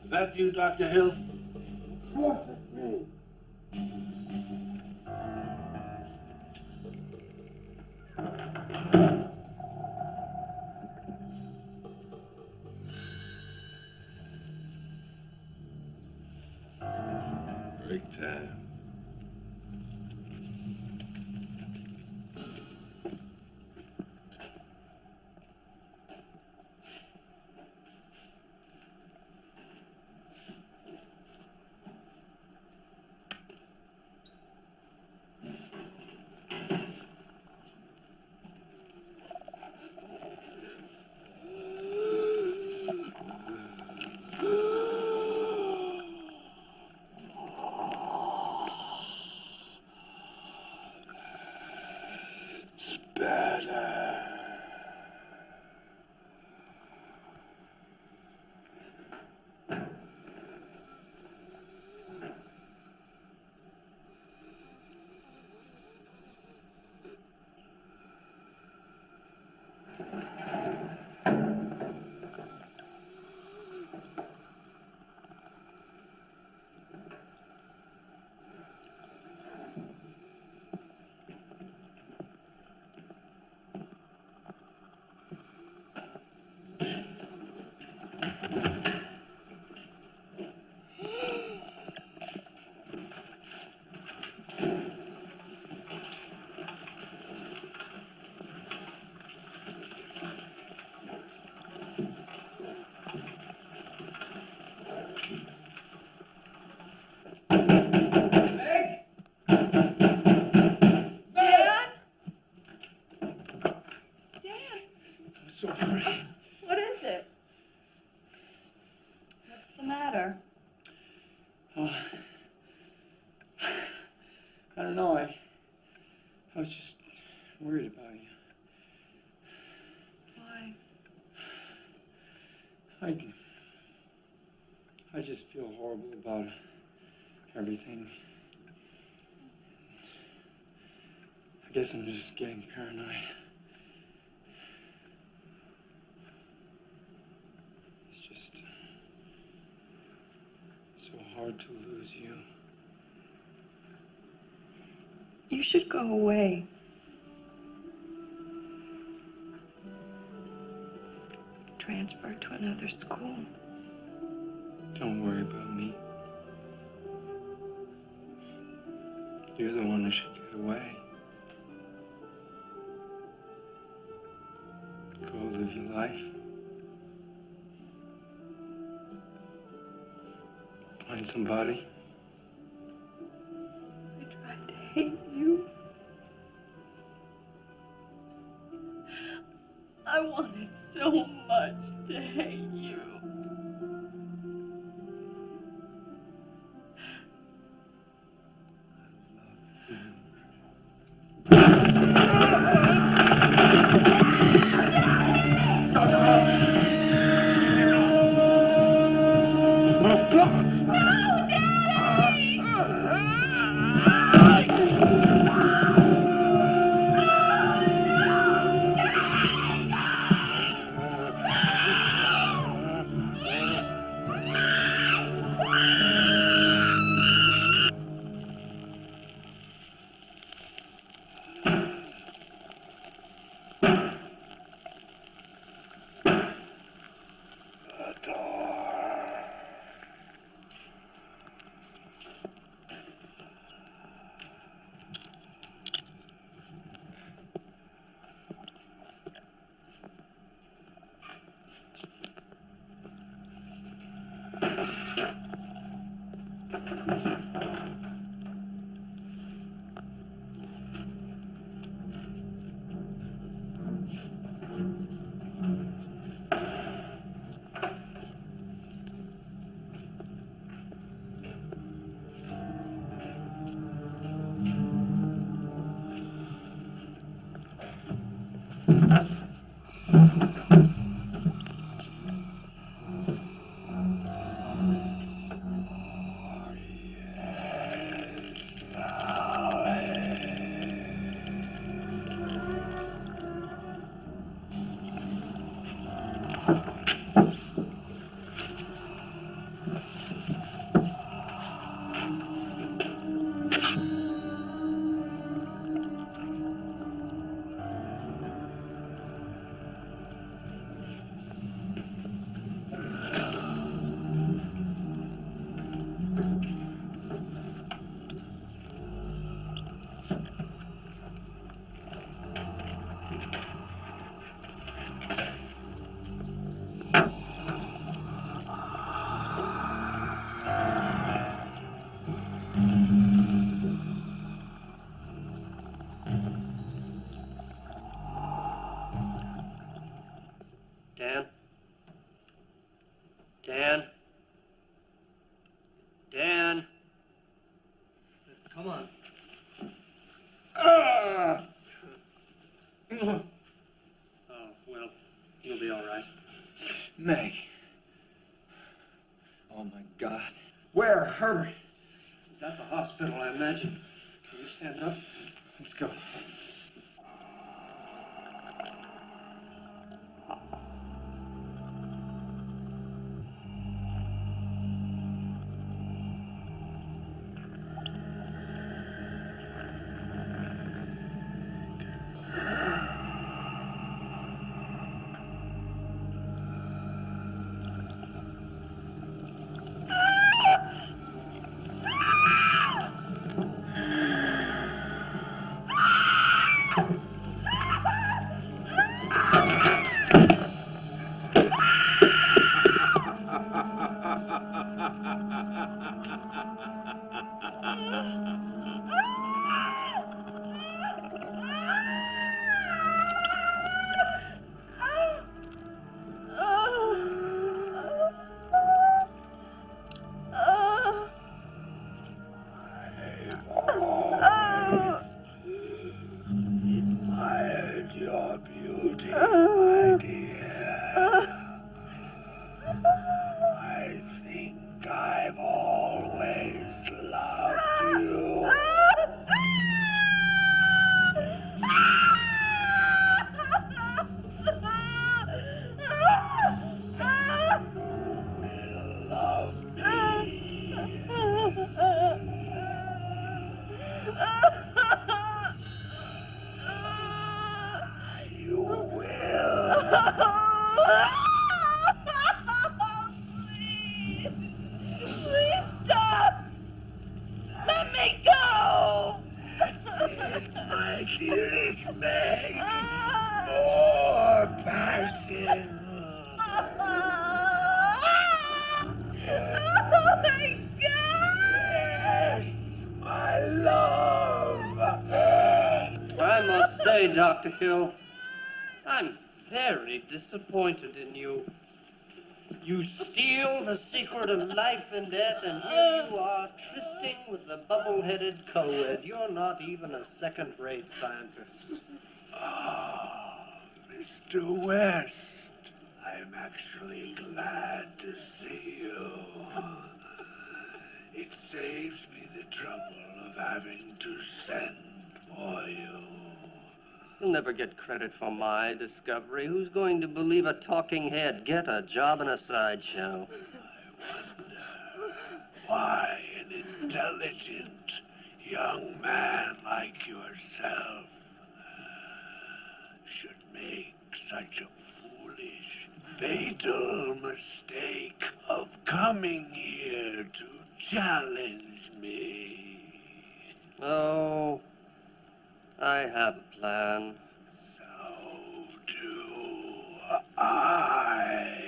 Is that you, Dr. Hill? Yes, it's me. Break time. So afraid. What is it? What's the matter? Oh, I don't know. I was just worried about you. Why? I just feel horrible about everything. I guess I'm just getting paranoid. It's just so hard to lose you. You should go away. Transfer to another school. Don't worry about me. You're the one who should get away. Go live your life. Find somebody. I tried to hate you. I wanted so much to hate you. Come on. Ah! Oh, well, you'll be all right. Meg. Oh my God. Where, Herbert? He's at the hospital, I imagine. Can you stand up? Let's go. Admired your beauty, my dear. I think I've always loved you. You will. Please stop! Let me go! My dearest Meg, more passion. Oh my God! Yes, my love. I must say, Dr. Hill, I'm very disappointed in you. You steal the secret of life and death, and here you are trysting with the bubble-headed co-ed. You're not even a second-rate scientist. Ah, Mr. West, I'm actually glad to see you. It saves me the trouble of having to send for you. You'll never get credit for my discovery. Who's going to believe a talking head? Get a job in a sideshow. Why an intelligent young man like yourself should make such a foolish, fatal mistake of coming here to challenge me. Oh, I have a plan. So do I.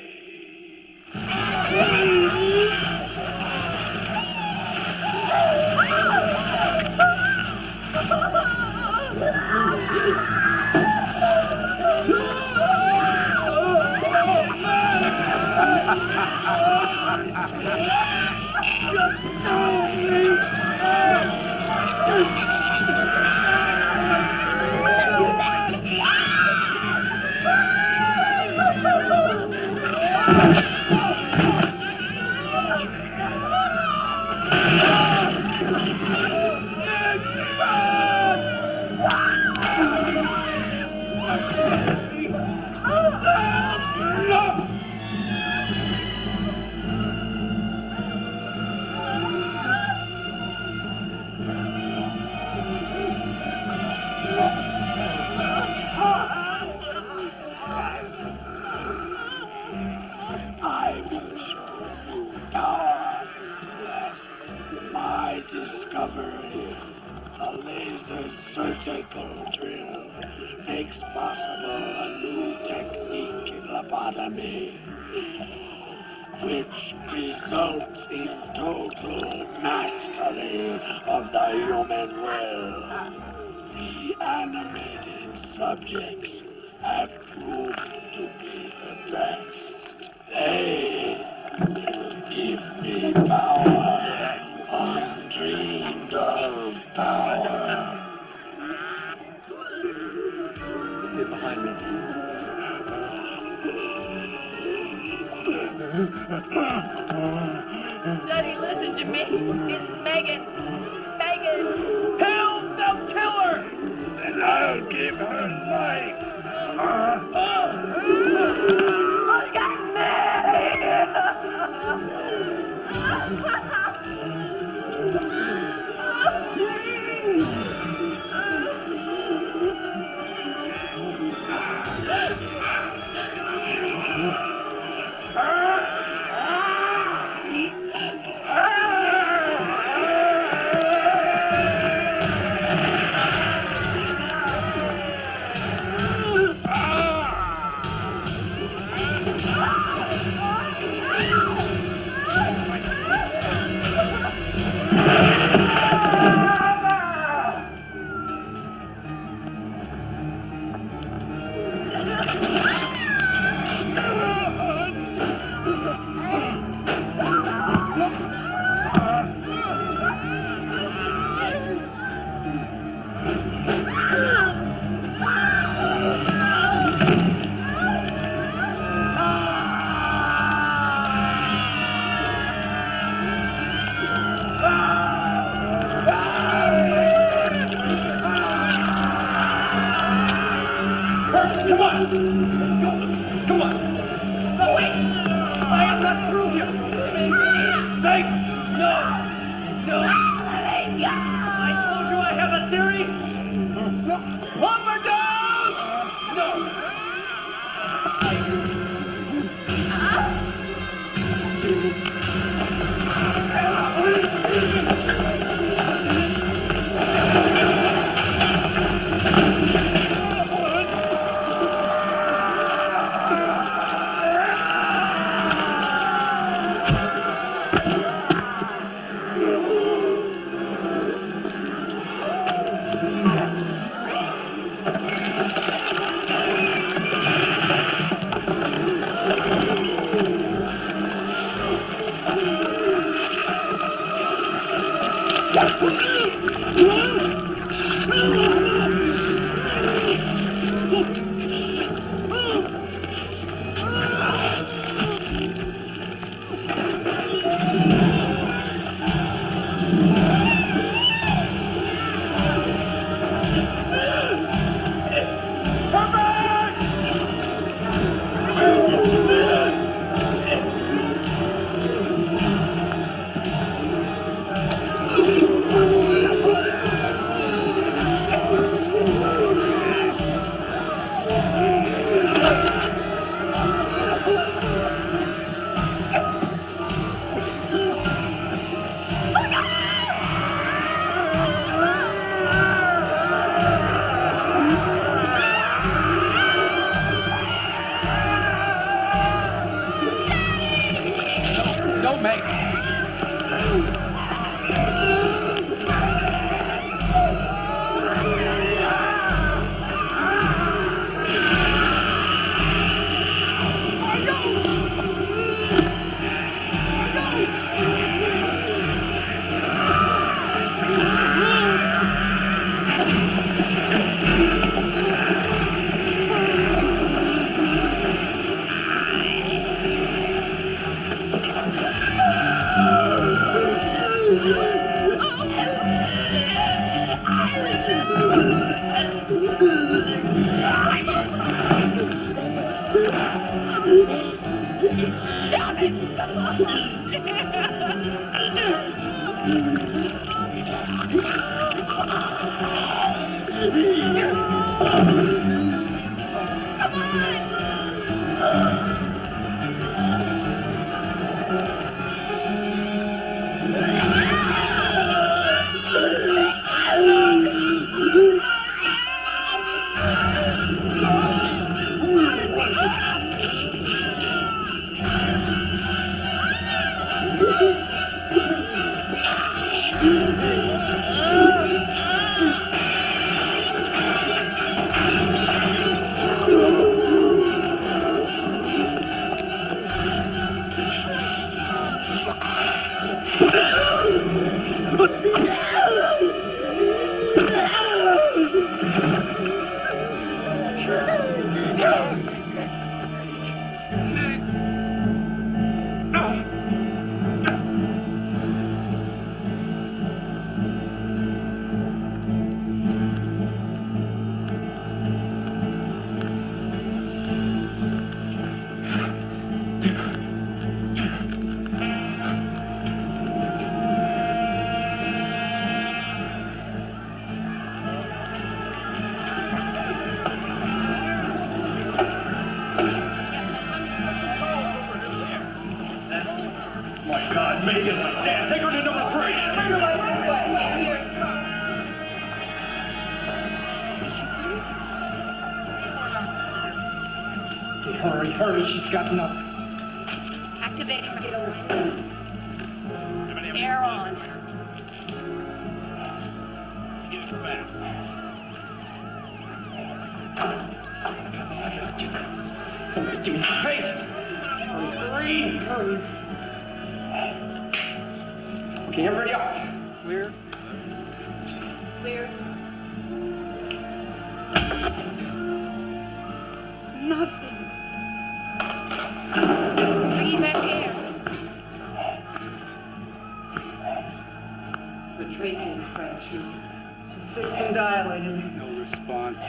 I will show you now, Mr. West, my discovery. The laser surgical drill makes possible a new technique in lobotomy, which results in total mastery of the human will. Re-animated subjects have proved to be the best. They give me power undreamed of. to me. It's Megan. Megan. Help! They'll kill her! And I'll give her life. Look at Come on! Come on! No, wait! I am not through here! Thank No! No! I told you I have a theory! Overdose! No! Don't make. immediately. Dan, take her to number 3. Turn her right this way. Here. Okay, hurry, hurry, she's got nothing. Activating vital air on. Get it fast. Somebody give me some paste. Hurry, hurry. Okay, everybody off. Clear? Clear. Nothing. Bringing back air. The trachea is fractured. She's fixed and dilated. No response.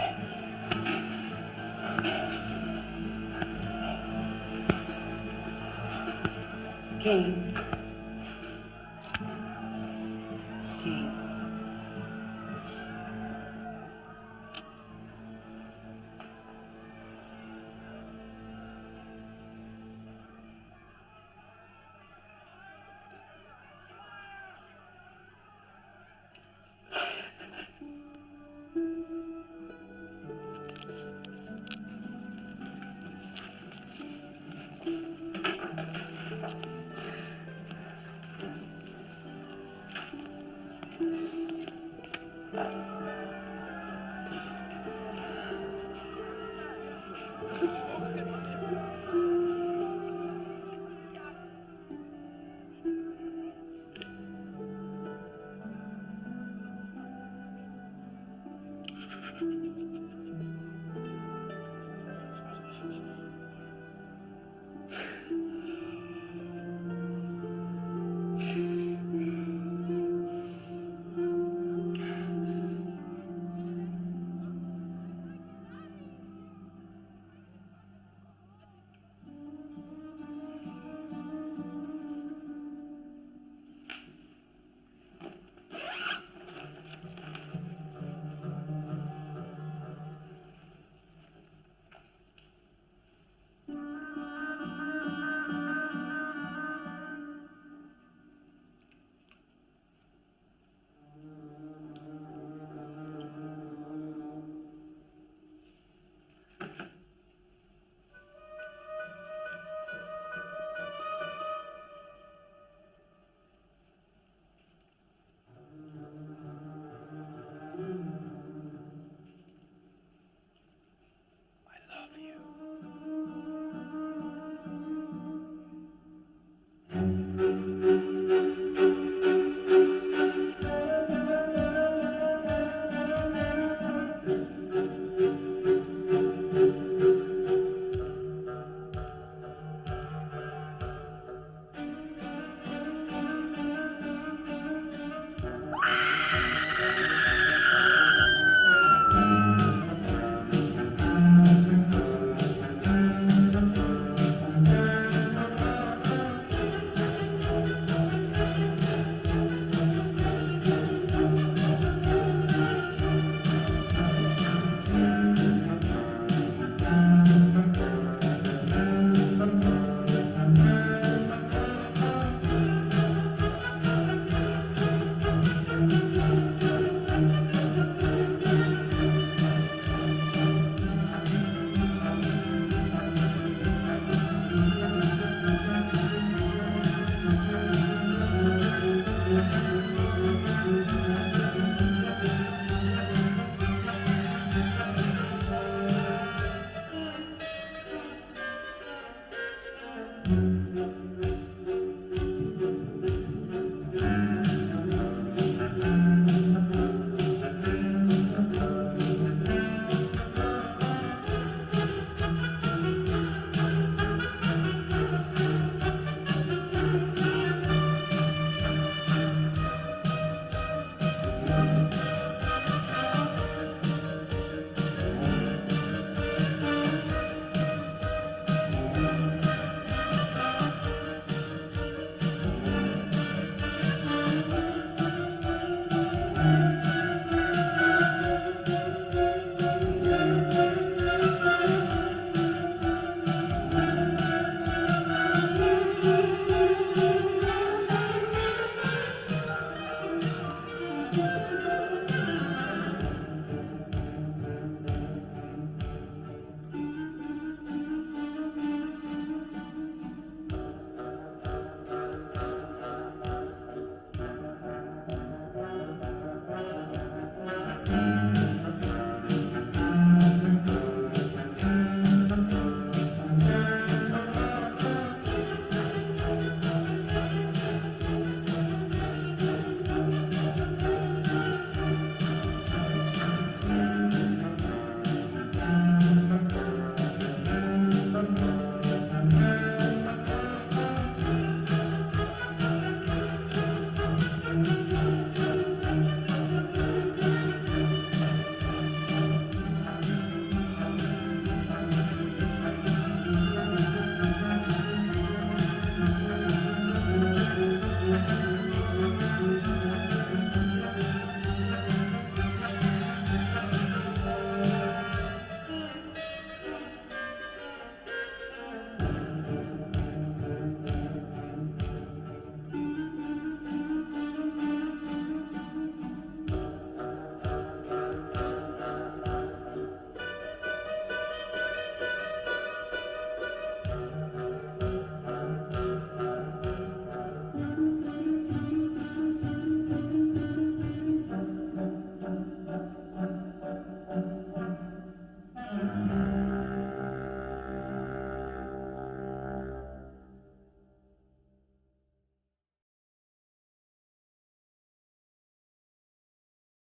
Kane. Kane.